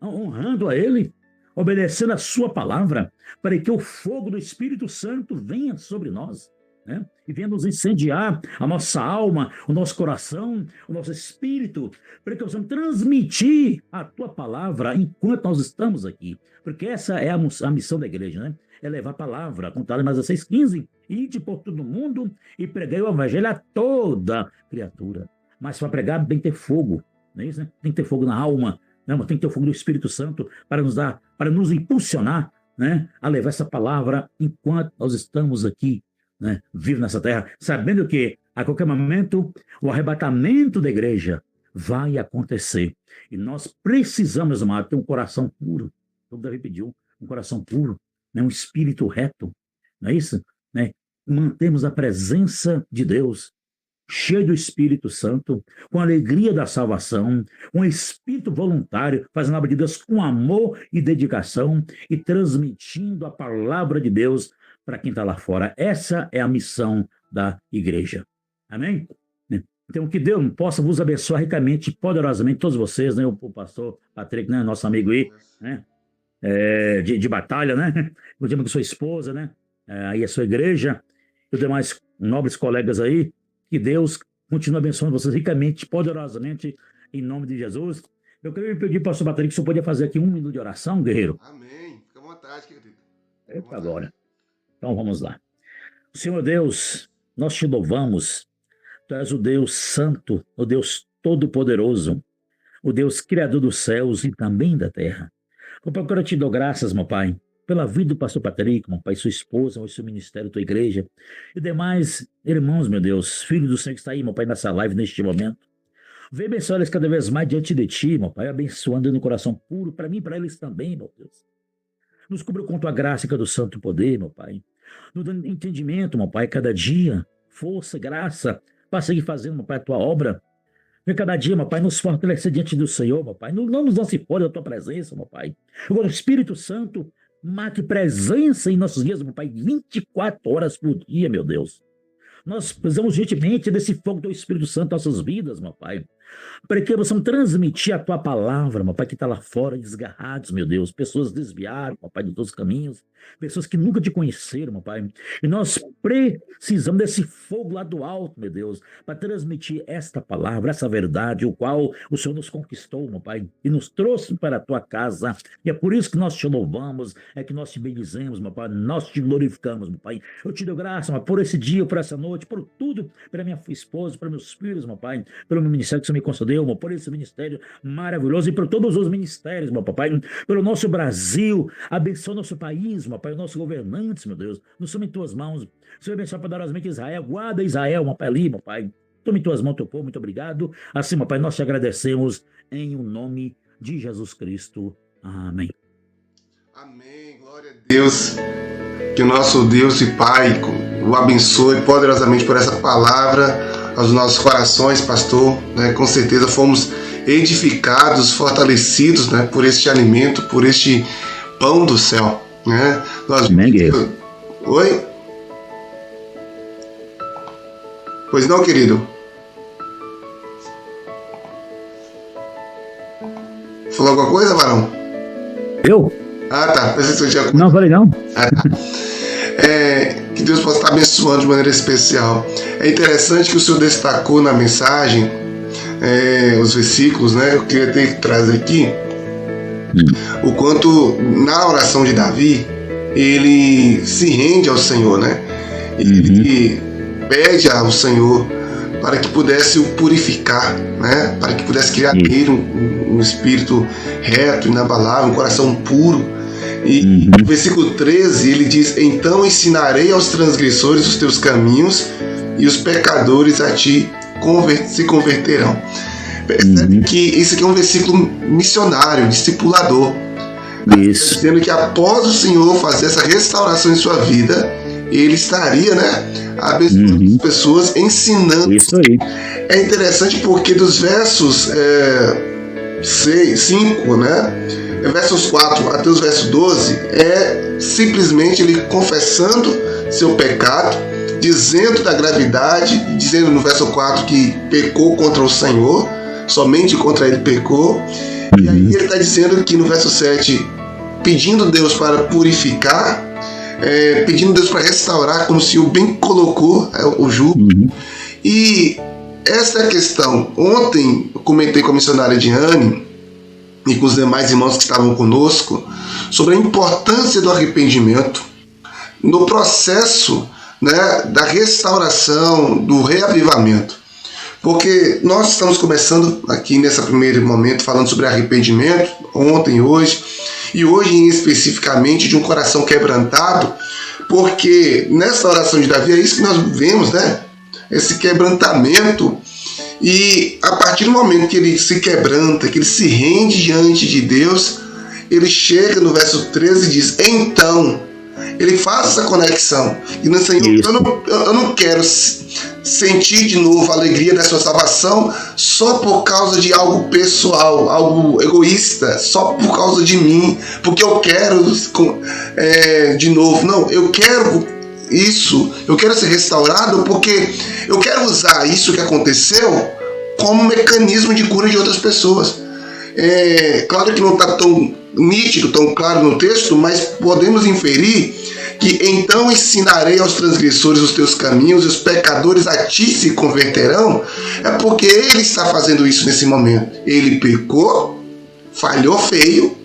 Honrando a Ele, obedecendo a sua palavra, para que o fogo do Espírito Santo venha sobre nós, né? E venha nos incendiar a nossa alma, o nosso coração, o nosso espírito, para que possamos transmitir a tua palavra enquanto nós estamos aqui. Porque essa é a missão da igreja, né? É levar a palavra, contada em Mateus 6,15, ide por todo mundo e pregai o evangelho a toda criatura. Mas para pregar tem que ter fogo, não é isso, né? Tem que ter fogo na alma, né? Tem que ter o fogo do Espírito Santo para nos impulsionar, né, a levar essa palavra enquanto nós estamos aqui, né, vivos nessa terra, sabendo que a qualquer momento o arrebatamento da igreja vai acontecer. E nós precisamos, amado, ter um coração puro, como Davi pediu, um coração puro, né, um espírito reto, não é isso? Né? Mantemos a presença de Deus, cheio do Espírito Santo, com a alegria da salvação, um espírito voluntário, fazendo a obra de Deus com amor e dedicação e transmitindo a palavra de Deus para quem está lá fora. Essa é a missão da igreja. Amém? Então, que Deus possa vos abençoar ricamente, poderosamente, todos vocês, né? O pastor Patrick, né? Nosso amigo aí, né? De batalha, né? O tema com sua esposa, né? Aí a sua igreja, e os demais nobres colegas aí. Que Deus continue abençoando vocês ricamente, poderosamente, em nome de Jesus. Eu queria pedir para o pastor Patrick se eu podia fazer aqui 1 minuto de oração, guerreiro. Amém. Fica à vontade, querido. Eita, agora. Então vamos lá. Senhor Deus, nós te louvamos. Tu és o Deus Santo, o Deus Todo-Poderoso, o Deus Criador dos céus e também da terra. Meu Pai, eu quero te dar graças, meu Pai, pela vida do pastor Patrick, meu Pai, sua esposa, o seu ministério, tua igreja, e demais irmãos, meu Deus, filhos do Senhor que está aí, meu Pai, nessa live, neste momento. Vem abençoar eles cada vez mais diante de ti, meu Pai, abençoando no coração puro, para mim e para eles também, meu Deus. Nos cubra com tua graça e com o santo poder, meu Pai. Nos dando entendimento, meu Pai, cada dia, força, graça, para seguir fazendo, meu Pai, a tua obra. Vem cada dia, meu Pai, nos fortalecer diante do Senhor, meu Pai. Não nos lance fora da tua presença, meu Pai. Agora, o Espírito Santo, marque presença em nossos dias, meu Pai, 24 horas por dia, meu Deus. Nós precisamos urgentemente desse fogo do Espírito Santo em nossas vidas, meu Pai. Para que possamos transmitir a tua palavra, meu Pai, que está lá fora, desgarrados, meu Deus. Pessoas desviaram, meu Pai, de todos os caminhos. Pessoas que nunca te conheceram, meu Pai. E nós precisamos desse fogo lá do alto, meu Deus, para transmitir esta palavra, essa verdade, o qual o Senhor nos conquistou, meu Pai, e nos trouxe para a tua casa. E é por isso que nós te louvamos, é que nós te bendizemos, meu Pai, nós te glorificamos, meu Pai. Eu te dou graça, meu Pai, por esse dia, por essa noite, por tudo, pela minha esposa, para meus filhos, meu Pai, pelo meu ministério que o Senhor me concedeu, meu, por esse ministério maravilhoso e por todos os ministérios, meu Pai, pelo nosso Brasil. Abençoa o nosso país, meu Pai, os nossos governantes, meu Deus, nos toma em tuas mãos. Senhor, abençoa poderosamente Israel, guarda Israel, meu Pai, ali, meu Pai. Toma em tuas mãos, teu povo, muito obrigado. Assim, meu Pai, nós te agradecemos em o nome de Jesus Cristo. Amém. Amém, glória a Deus. Que o nosso Deus e Pai o abençoe poderosamente por essa palavra aos nossos corações, pastor. Né? Com certeza fomos edificados, fortalecidos, né? Por este alimento, por este pão do céu. Né? Amém. Oi? Pois não, querido? Falou alguma coisa, varão? Eu? Ah, tá. Pensei que você tinha... Não, falei não. Ah, tá. Que Deus possa estar abençoando de maneira especial. É interessante que o Senhor destacou na mensagem os versículos, né? Eu queria ter que trazer aqui o quanto na oração de Davi ele se rende ao Senhor, né? Ele pede ao Senhor para que pudesse o purificar, né? Para que pudesse criar nele um espírito reto, inabalável, um coração puro. E no versículo 13 ele diz: então ensinarei aos transgressores os teus caminhos e os pecadores a ti se converterão. Percebe que isso aqui é um versículo missionário, discipulador. Isso. Dizendo que após o Senhor fazer essa restauração em sua vida, ele estaria, né, abençoando as pessoas, ensinando. Isso aí. É interessante porque dos versos 5, né, versos 4 até os versos 12, é simplesmente ele confessando seu pecado, dizendo da gravidade, dizendo no verso 4 que pecou contra o Senhor, somente contra ele pecou. E aí ele está dizendo que no verso 7, pedindo Deus para purificar, pedindo Deus para restaurar, como o Senhor bem colocou o jugo. E essa é a questão. Ontem eu comentei com a missionária Diane e com os demais irmãos que estavam conosco sobre a importância do arrependimento no processo, né, da restauração, do reavivamento. Porque nós estamos começando aqui nesse primeiro momento falando sobre arrependimento, ontem, hoje, e hoje especificamente de um coração quebrantado, porque nessa oração de Davi é isso que nós vemos, né? Esse quebrantamento. E a partir do momento que ele se quebranta, que ele se rende diante de Deus, ele chega no verso 13 e diz: então, ele faz essa conexão. E no Senhor, eu não quero sentir de novo a alegria da sua salvação só por causa de algo pessoal, algo egoísta, só por causa de mim, porque eu quero de novo. Não, eu quero isso, eu quero ser restaurado porque eu quero usar isso que aconteceu como mecanismo de cura de outras pessoas. Claro que não está tão nítido, tão claro no texto, mas podemos inferir que então ensinarei aos transgressores os teus caminhos e os pecadores a ti se converterão. É porque ele está fazendo isso nesse momento. Ele pecou, falhou feio,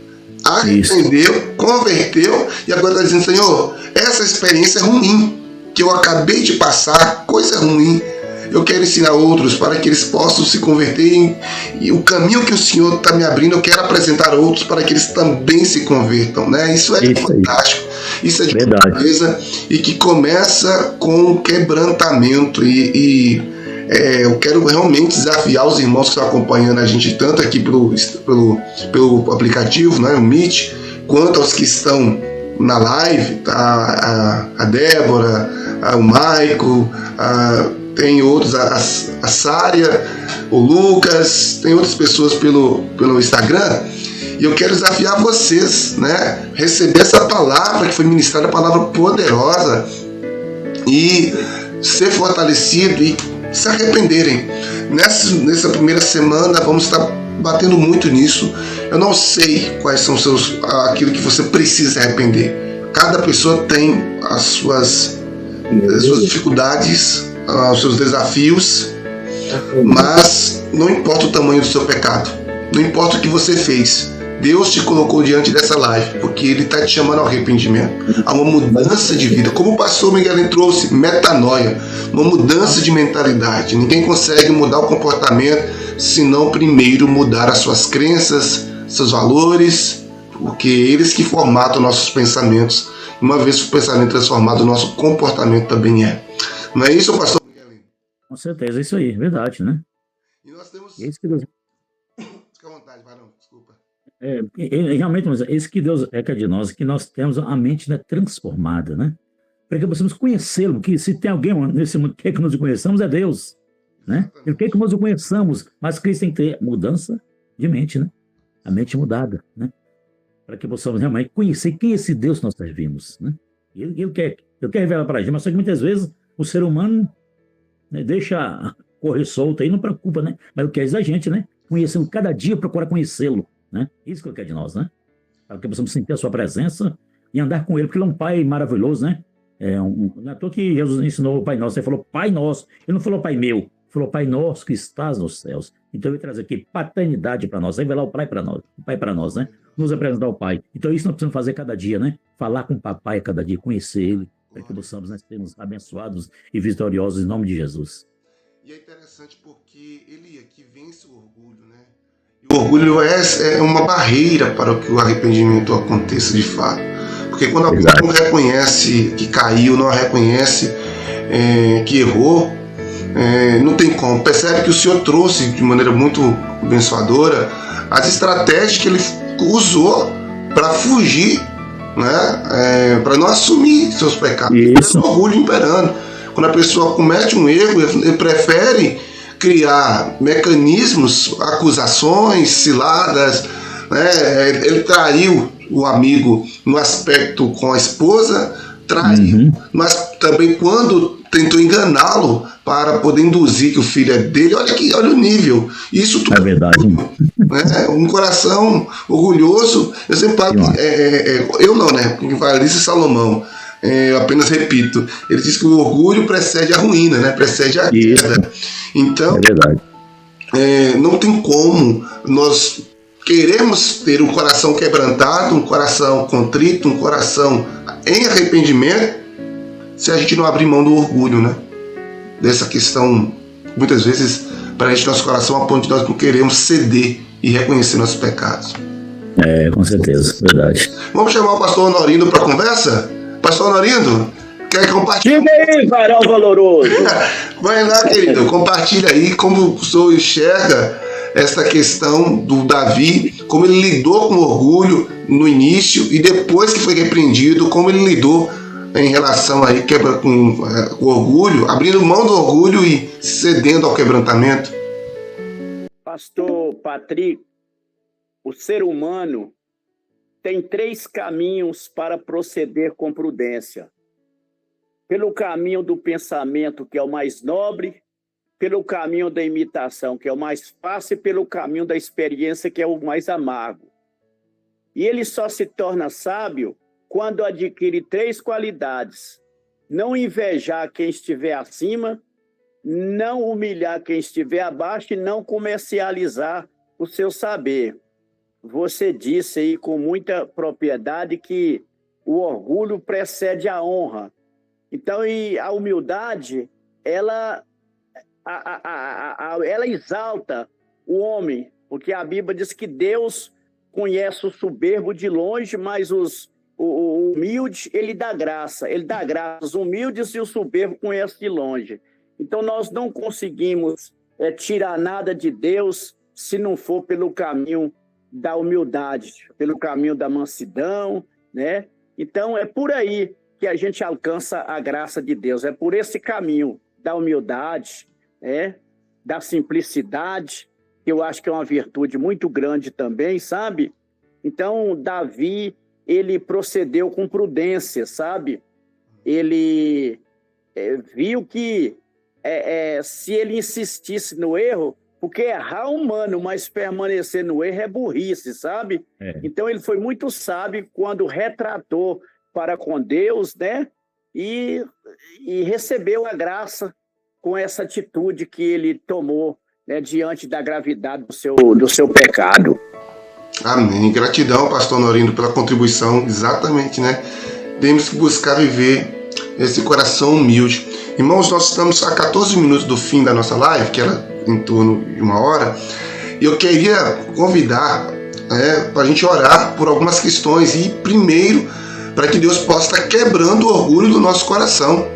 arrependeu, converteu e agora está dizendo: Senhor, essa experiência é ruim que eu acabei de passar, coisa ruim, eu quero ensinar outros para que eles possam se converter e o caminho que o Senhor está me abrindo, eu quero apresentar outros para que eles também se convertam, né? Isso é fantástico, isso é de beleza, e que começa com quebrantamento eu quero realmente desafiar os irmãos que estão acompanhando a gente tanto aqui pelo aplicativo, né, o Meet, quanto aos que estão na live, tá? A Débora, o Maico, tem outros, a Sária, o Lucas, tem outras pessoas pelo Instagram. E eu quero desafiar vocês, né? Receber essa palavra que foi ministrada, a palavra poderosa, e ser fortalecido e se arrependerem. Nessa primeira semana vamos estar batendo muito nisso. Eu não sei quais são aquilo que você precisa se arrepender. Cada pessoa tem as suas dificuldades, os seus desafios, mas não importa o tamanho do seu pecado, não importa o que você fez. Deus te colocou diante dessa live porque Ele está te chamando ao arrependimento, a uma mudança de vida. Como o pastor Miguel trouxe, metanoia, uma mudança de mentalidade. Ninguém consegue mudar o comportamento se não primeiro mudar as suas crenças, seus valores, porque eles que formatam nossos pensamentos. Uma vez o pensamento transformado, o nosso comportamento também é. Não é isso, pastor Miguel? Com certeza, é isso aí, verdade, né? E nós temos... É isso que Deus... Fica à vontade, varão, desculpa. Realmente, mas é isso que Deus quer de nós, que nós temos a mente, né, transformada, né? Para que possamos conhecê-lo, que se tem alguém nesse mundo que nós o conheçamos, é Deus, né? Ele quer que nós o conheçamos, mas Cristo tem que ter mudança de mente, né? A mente mudada, né? Para que possamos realmente conhecer quem é esse Deus que nós servimos, né? Ele quer revelar para a gente, mas só que muitas vezes o ser humano, né, deixa correr solto aí, não preocupa, né? Mas o que é da gente, né? Conhecendo cada dia, procurar conhecê-lo, né? Isso que ele quer de nós, né? Para que possamos sentir a sua presença e andar com ele, porque ele é um Pai maravilhoso, né? Não é à toa que Jesus ensinou o Pai Nosso, ele falou Pai Nosso, ele não falou Pai Meu, ele falou Pai Nosso que estás nos céus. Então ele traz aqui paternidade para nós, revelar o Pai para nós, né? Nos apresentar o Pai. Então isso nós precisamos fazer cada dia, né? Falar com o Papai cada dia, conhecer ele, para que possamos, né, sermos abençoados e vitoriosos em nome de Jesus. E é interessante porque ele aqui vence o orgulho, né? E o orgulho é uma barreira para que o arrependimento aconteça de fato. Porque quando alguém não reconhece que caiu, não reconhece que errou, não tem como. Percebe que o Senhor trouxe de maneira muito abençoadora as estratégias que ele usou para fugir, né? Para não assumir seus pecados. Isso. O orgulho imperando. Quando a pessoa comete um erro, ele prefere criar mecanismos, acusações, ciladas, né? Ele traiu o amigo no aspecto com a esposa, traiu, mas também quando tentou enganá-lo para poder induzir que o filho é dele. Olha o nível. Isso tudo é verdade. Né? Um coração orgulhoso. Eu sempre falo, eu não, né? Quem fala isso é Salomão. Eu apenas repito. Ele diz que o orgulho precede a ruína, né? Precede a queda. Então, é verdade. Não tem como nós queremos ter um coração quebrantado, um coração contrito, um coração em arrependimento, se a gente não abrir mão do orgulho, né? Dessa questão, muitas vezes, para a gente, nosso coração, a ponto de nós não queremos ceder e reconhecer nossos pecados. Com certeza, verdade. Vamos chamar o pastor Honorindo para a conversa? Pastor Honorindo, quer compartilhar? Diga aí, varão valoroso. Vai lá, querido, compartilha aí como o senhor enxerga essa questão do Davi, como ele lidou com o orgulho no início e depois que foi repreendido, como ele lidou em relação aí com o orgulho, abrindo mão do orgulho e cedendo ao quebrantamento. Pastor Patrick, o ser humano tem 3 caminhos para proceder com prudência. Pelo caminho do pensamento, que é o mais nobre, pelo caminho da imitação, que é o mais fácil, e pelo caminho da experiência, que é o mais amargo. E ele só se torna sábio quando adquire 3 qualidades: não invejar quem estiver acima, não humilhar quem estiver abaixo e não comercializar o seu saber. Você disse aí com muita propriedade que o orgulho precede a honra. Então, e a humildade, ela exalta o homem, porque a Bíblia diz que Deus conhece o soberbo de longe, mas o humilde, ele dá graça. Os humildes e o soberbo conhece de longe. Então, nós não conseguimos tirar nada de Deus se não for pelo caminho da humildade, pelo caminho da mansidão, né? Então, é por aí que a gente alcança a graça de Deus, é por esse caminho, da humildade, da simplicidade, que eu acho que é uma virtude muito grande também, sabe? Então, Davi, ele procedeu com prudência, sabe? Ele viu que se ele insistisse no erro, porque errar é humano, mas permanecer no erro é burrice, sabe? Então, ele foi muito sábio quando retratou para com Deus, né? E recebeu a graça com essa atitude que ele tomou, né, diante da gravidade do seu pecado. Amém. Gratidão, pastor Norindo, pela contribuição. Exatamente, né? Temos que buscar viver esse coração humilde. Irmãos, nós estamos a 14 minutos do fim da nossa live, que era em torno de 1 hora, e eu queria convidar para a gente orar por algumas questões, e primeiro, para que Deus possa estar quebrando o orgulho do nosso coração,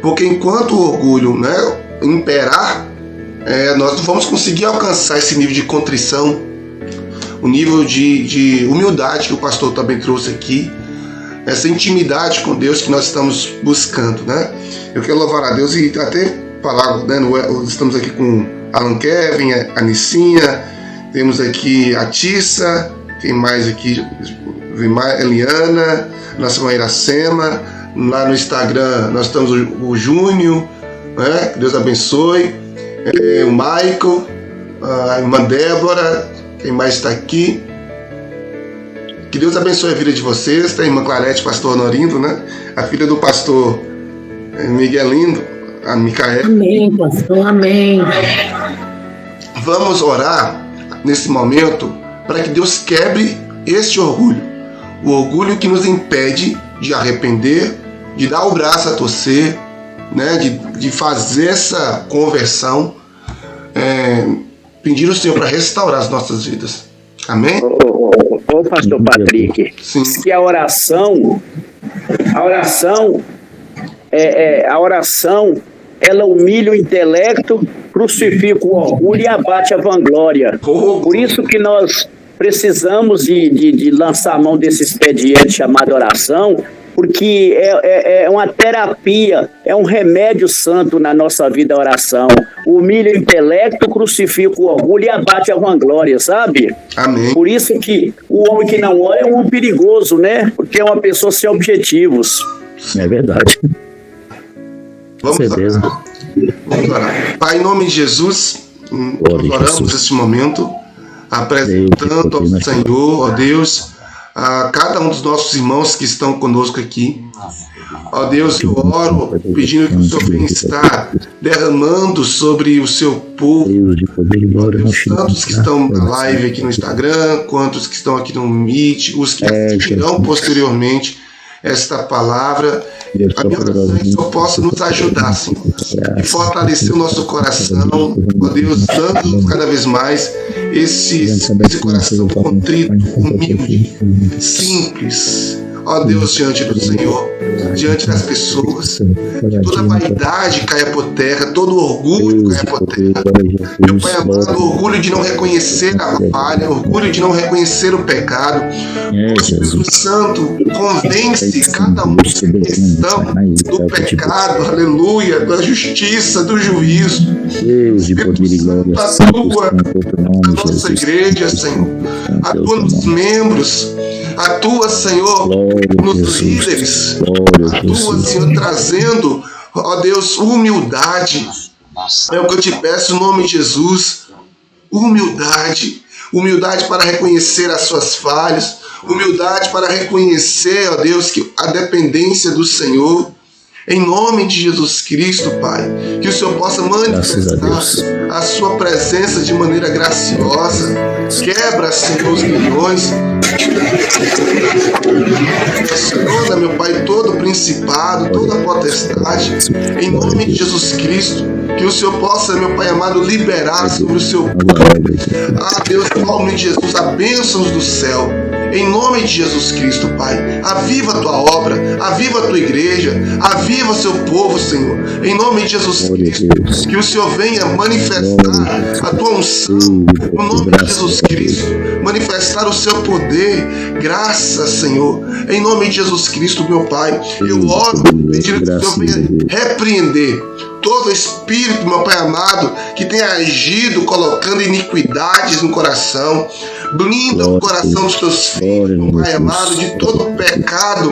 porque enquanto o orgulho, né, imperar, nós não vamos conseguir alcançar esse nível de contrição, o nível de humildade que o pastor também trouxe aqui, essa intimidade com Deus que nós estamos buscando, né? Eu quero louvar a Deus e até falar, né, estamos aqui com Alan Kevin, a Nicinha, temos aqui a Tissa, quem mais aqui? Eliana, nossa irmã Iracema, lá no Instagram nós temos o Júnior, né? Que Deus abençoe, o Michael, a irmã Débora, quem mais está aqui? Que Deus abençoe a vida de vocês. Tem a irmã Clarete, pastor Norindo, né? A filha do pastor Miguelino, a Micaela. Amém, pastor, amém. Vamos orar nesse momento para que Deus quebre este orgulho. O orgulho que nos impede de arrepender, de dar o braço a torcer, né? de fazer essa conversão. Pedir ao Senhor para restaurar as nossas vidas. Amém? Ô pastor Patrick, sim. Que a oração, ela humilha o intelecto, crucifica o orgulho e abate a vanglória. Por isso que nós precisamos de lançar a mão desse expediente chamado oração, porque é uma terapia, é um remédio santo na nossa vida, a oração. Humilha o intelecto, crucifica o orgulho e abate a vanglória, sabe? Amém. Por isso que o homem que não ora é um homem perigoso, né? Porque é uma pessoa sem objetivos. É verdade. Vamos certeza. orar. Vamos orar. Pai, em nome de Jesus, nós oramos neste momento, apresentando ao Senhor, ó Deus, a cada um dos nossos irmãos que estão conosco aqui. Ó Deus, eu oro pedindo que o Senhor venha estar derramando sobre o seu povo, ó Deus, tantos que estão na live aqui no Instagram, quantos que estão aqui no Meet, os que assistirão posteriormente esta palavra. A minha oração é que o Senhor possa nos ajudar, Senhor, e fortalecer o nosso coração, ó Deus, dando cada vez mais esse coração contrito, humilde, simples, ó Deus, diante do Senhor, diante das pessoas. Que toda vaidade caia por terra, todo orgulho caia por terra. Meu Pai amado, orgulho de não reconhecer a falha, orgulho de não reconhecer o pecado. O Espírito Santo convence cada um da questão do pecado, aleluia, da justiça, do juízo. Espírito Santo, atua na nossa igreja, Senhor, atua nos membros, atua, Senhor, nos líderes, atua, Senhor, trazendo, ó Deus, humildade. É o que eu te peço, em nome de Jesus. Humildade para reconhecer as suas falhas, humildade para reconhecer, ó Deus, que a dependência do Senhor. Em nome de Jesus Cristo, Pai, que o Senhor possa manifestar a sua presença de maneira graciosa. Quebra, Senhor, os grilhões. Senhor, meu Pai, todo o principado, toda a potestade, em nome de Jesus Cristo, que o Senhor possa, meu Pai amado, liberar sobre o seu povo. Ah, Deus, em nome de Jesus, a bênçãos do céu. Em nome de Jesus Cristo, Pai, aviva a tua obra, aviva a tua igreja, aviva o seu povo, Senhor. Em nome de Jesus Cristo, que o Senhor venha manifestar a tua unção, no nome de Jesus Cristo, manifestar o seu poder, graça, Senhor. Em nome de Jesus Cristo, meu Pai, eu oro pedindo que o Senhor venha repreender todo espírito, meu Pai amado, que tenha agido colocando iniquidades no coração. Blinda o coração dos teus filhos, meu Pai amado, de todo pecado,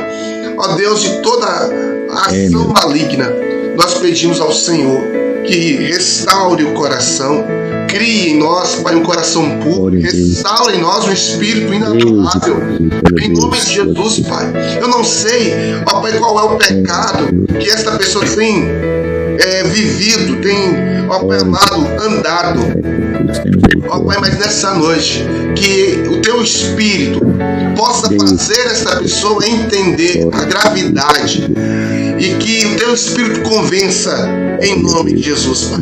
ó Deus, de toda ação maligna. Nós pedimos ao Senhor que restaure o coração, crie em nós, Pai, um coração puro, restaure em nós um espírito inabalável. Em nome de Jesus, Pai. Eu não sei, ó Pai, qual é o pecado que esta pessoa tem vivido, tem, ó Pai amado, andado. Ó Pai, mas nessa noite, que o teu Espírito possa fazer essa pessoa entender a gravidade e que o teu Espírito convença em nome de Jesus, Pai.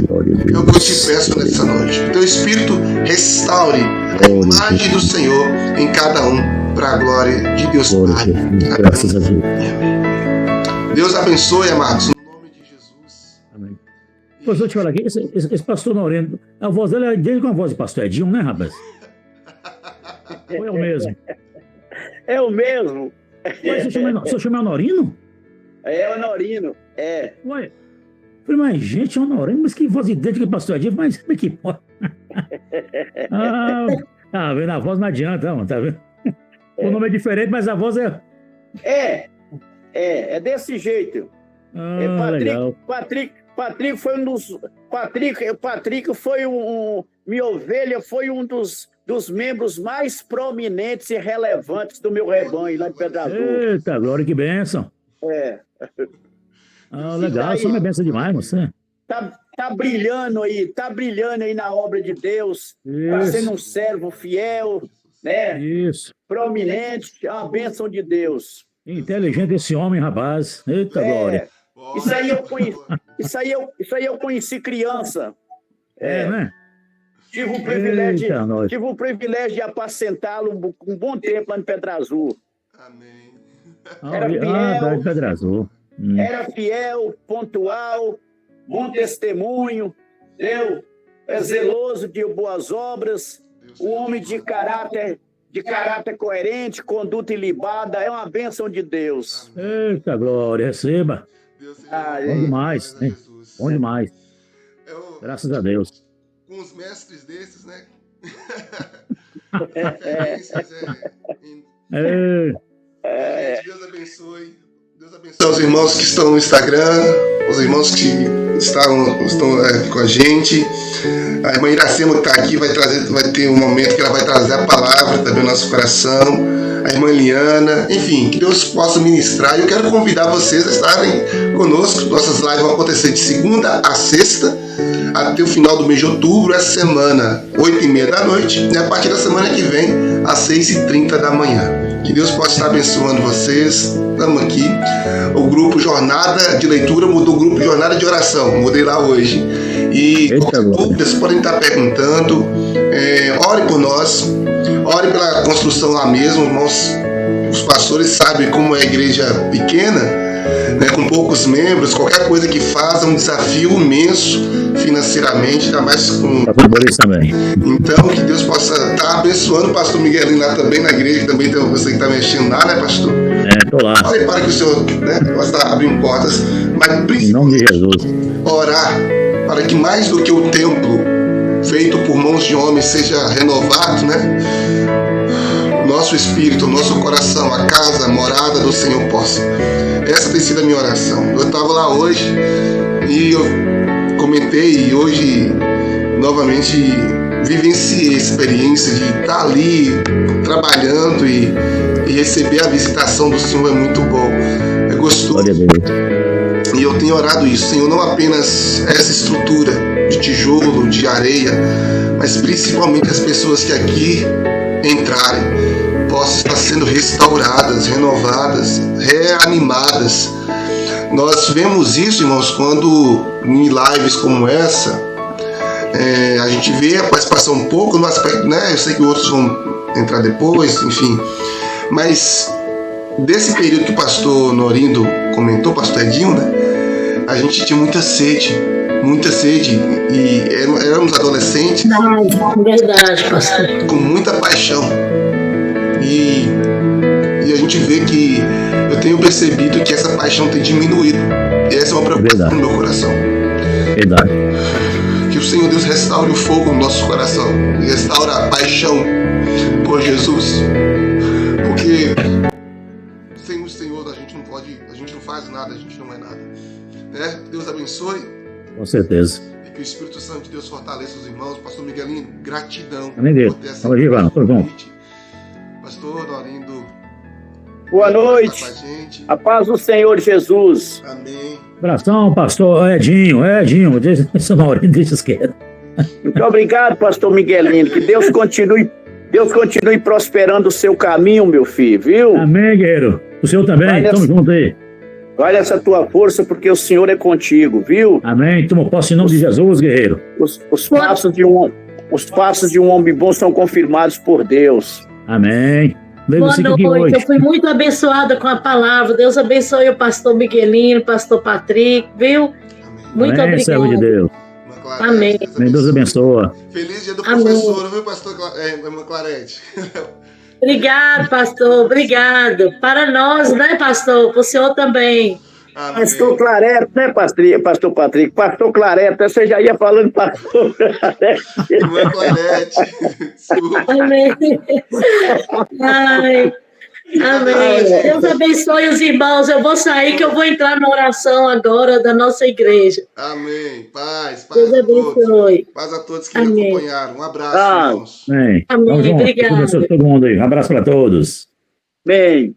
É o que eu te peço nessa noite. Que o teu Espírito restaure a imagem do Senhor em cada um, para a glória de Deus, Pai. Graças a Deus. Deus abençoe, amados. Pois eu te falar aqui, esse pastor Norino, a voz dele é idêntica com a voz do pastor Edinho, né, rapaz? Ou é o mesmo? É o mesmo. Ué, você chama Norino? É o Norino, é. Ué, falei, mas gente, é o Norino, mas que voz idêntica com o pastor Edinho, mas como é que pode? Tá vendo? A voz não adianta, mano, tá vendo? O nome é diferente, mas a voz é... É desse jeito. Legal. Patrick foi um dos. Patrick foi minha ovelha foi um dos membros mais prominentes e relevantes do meu rebanho lá de Pedra Azul. Eita, glória, que bênção. Legal, isso é bênção demais, você. Tá brilhando aí na obra de Deus. Tá sendo um servo fiel, né? Isso. Prominente, é uma bênção de Deus. Inteligente esse homem, rapaz. Eita, glória. Isso aí eu conheci criança. Né? Tive o privilégio de apacentá-lo um bom tempo lá em Pedra Azul. Amém. Pedra Azul. Era fiel, pontual, bom testemunho, zeloso de boas obras, um homem de caráter coerente, conduta ilibada, é uma bênção de Deus. Eita, glória, receba. Bom demais, né? Bom demais. Graças a Deus. Com os mestres desses, né? Deus abençoe. Deus abençoe os irmãos que estão no Instagram, os irmãos que estão com a gente. A irmã Iracema que está aqui vai ter um momento que ela vai trazer a palavra também no nosso coração. A irmã Liana, enfim, que Deus possa ministrar. E eu quero convidar vocês a estarem conosco. Nossas lives vão acontecer de segunda a sexta, até o final do mês de outubro, essa semana, 8h30 da noite, e a partir da semana que vem, às 6h30 da manhã. Que Deus possa estar abençoando vocês. Estamos aqui. O grupo Jornada de Leitura mudou o grupo Jornada de Oração. Mudei lá hoje. E qualquer dúvida, vocês podem estar perguntando. Ore por nós. Ore pela construção lá mesmo, irmãos. Os pastores sabem como é a igreja pequena, né, com poucos membros. Qualquer coisa que faça é um desafio imenso financeiramente, ainda mais com... também. Então, que Deus possa estar abençoando o pastor Miguelinho lá também na igreja, que também tem você que está mexendo lá, né, pastor? Tô lá. Ore para que o Senhor, né, possa estar abrindo portas, mas em nome de Jesus. Orar para que mais do que o templo feito por mãos de homens seja renovado, né? Nosso espírito, nosso coração, a casa, a morada do Senhor possa. Essa tem sido a minha oração. Eu estava lá hoje e eu comentei e hoje novamente vivenciei a experiência de estar ali trabalhando e receber a visitação do Senhor. É muito bom, é gostoso. E eu tenho orado isso, Senhor, não apenas essa estrutura de tijolo, de areia, mas principalmente as pessoas que aqui entrarem possam estar sendo restauradas, renovadas, reanimadas. Nós vemos isso, irmãos, quando em lives como essa, a gente vê a participação um pouco no aspecto, né? Eu sei que outros vão entrar depois, enfim, Mas desse período que o pastor Norindo comentou, pastor Edinho, né? A gente tinha muita sede, e éramos adolescentes Verdade, pastor. com muita paixão. E a gente vê que eu tenho percebido que essa paixão tem diminuído. E essa é uma preocupação Verdade. no meu coração. Verdade. Que o Senhor Deus restaure o fogo no nosso coração, restaure a paixão por Jesus. Porque sem o Senhor a gente não faz nada, a gente não é nada. Né? Deus abençoe. Com certeza. E que o Espírito Santo de Deus fortaleça os irmãos. Pastor Miguelino, gratidão Amém, Deus. por ter essa Fala aí, Ivan, tudo bom? Pastor Norindo, Boa tá com noite. a gente. A paz do Senhor Jesus. Amém. Abração, pastor Edinho, deixa na hora, deixa quieto. Muito obrigado, pastor Miguelino. Que Deus continue prosperando o seu caminho, meu filho, viu? Amém, guerreiro. O senhor também, Vai tamo nessa- junto aí. Vai nessa tua força, porque o Senhor é contigo, viu? Amém, toma posse em nome de Jesus, guerreiro. Os passos de um homem bom são confirmados por Deus. Amém. Leia o Boa versículo aqui noite, eu hoje. fui muito abençoada com a palavra. Deus abençoe o pastor Miguelino, o pastor Patrick, viu? Muito Amém, servo de obrigada. Deus. Irmã Clarete, Amém. Amém, Deus abençoa. Feliz dia do Amém. professor, viu, pastor irmã Clarete? Obrigado, pastor, obrigado. Para nós, né, pastor? Para o senhor também. Amém. Pastor Clareto, né, pastor Patrick? Pastor Clareto, você já ia falando pastor Clareto. Irmã Clarete. Desculpa. Amém. Ai, amém. Deus abençoe os irmãos. Eu vou sair, que eu vou entrar na oração agora da nossa igreja. Amém. Paz Deus a todos. abençoe. Paz a todos que Amém. me acompanharam. Um abraço, Ah. irmãos. Amém. Amém, Tamo junto. obrigada. Deus abençoe todo mundo aí. Um abraço para todos. Bem,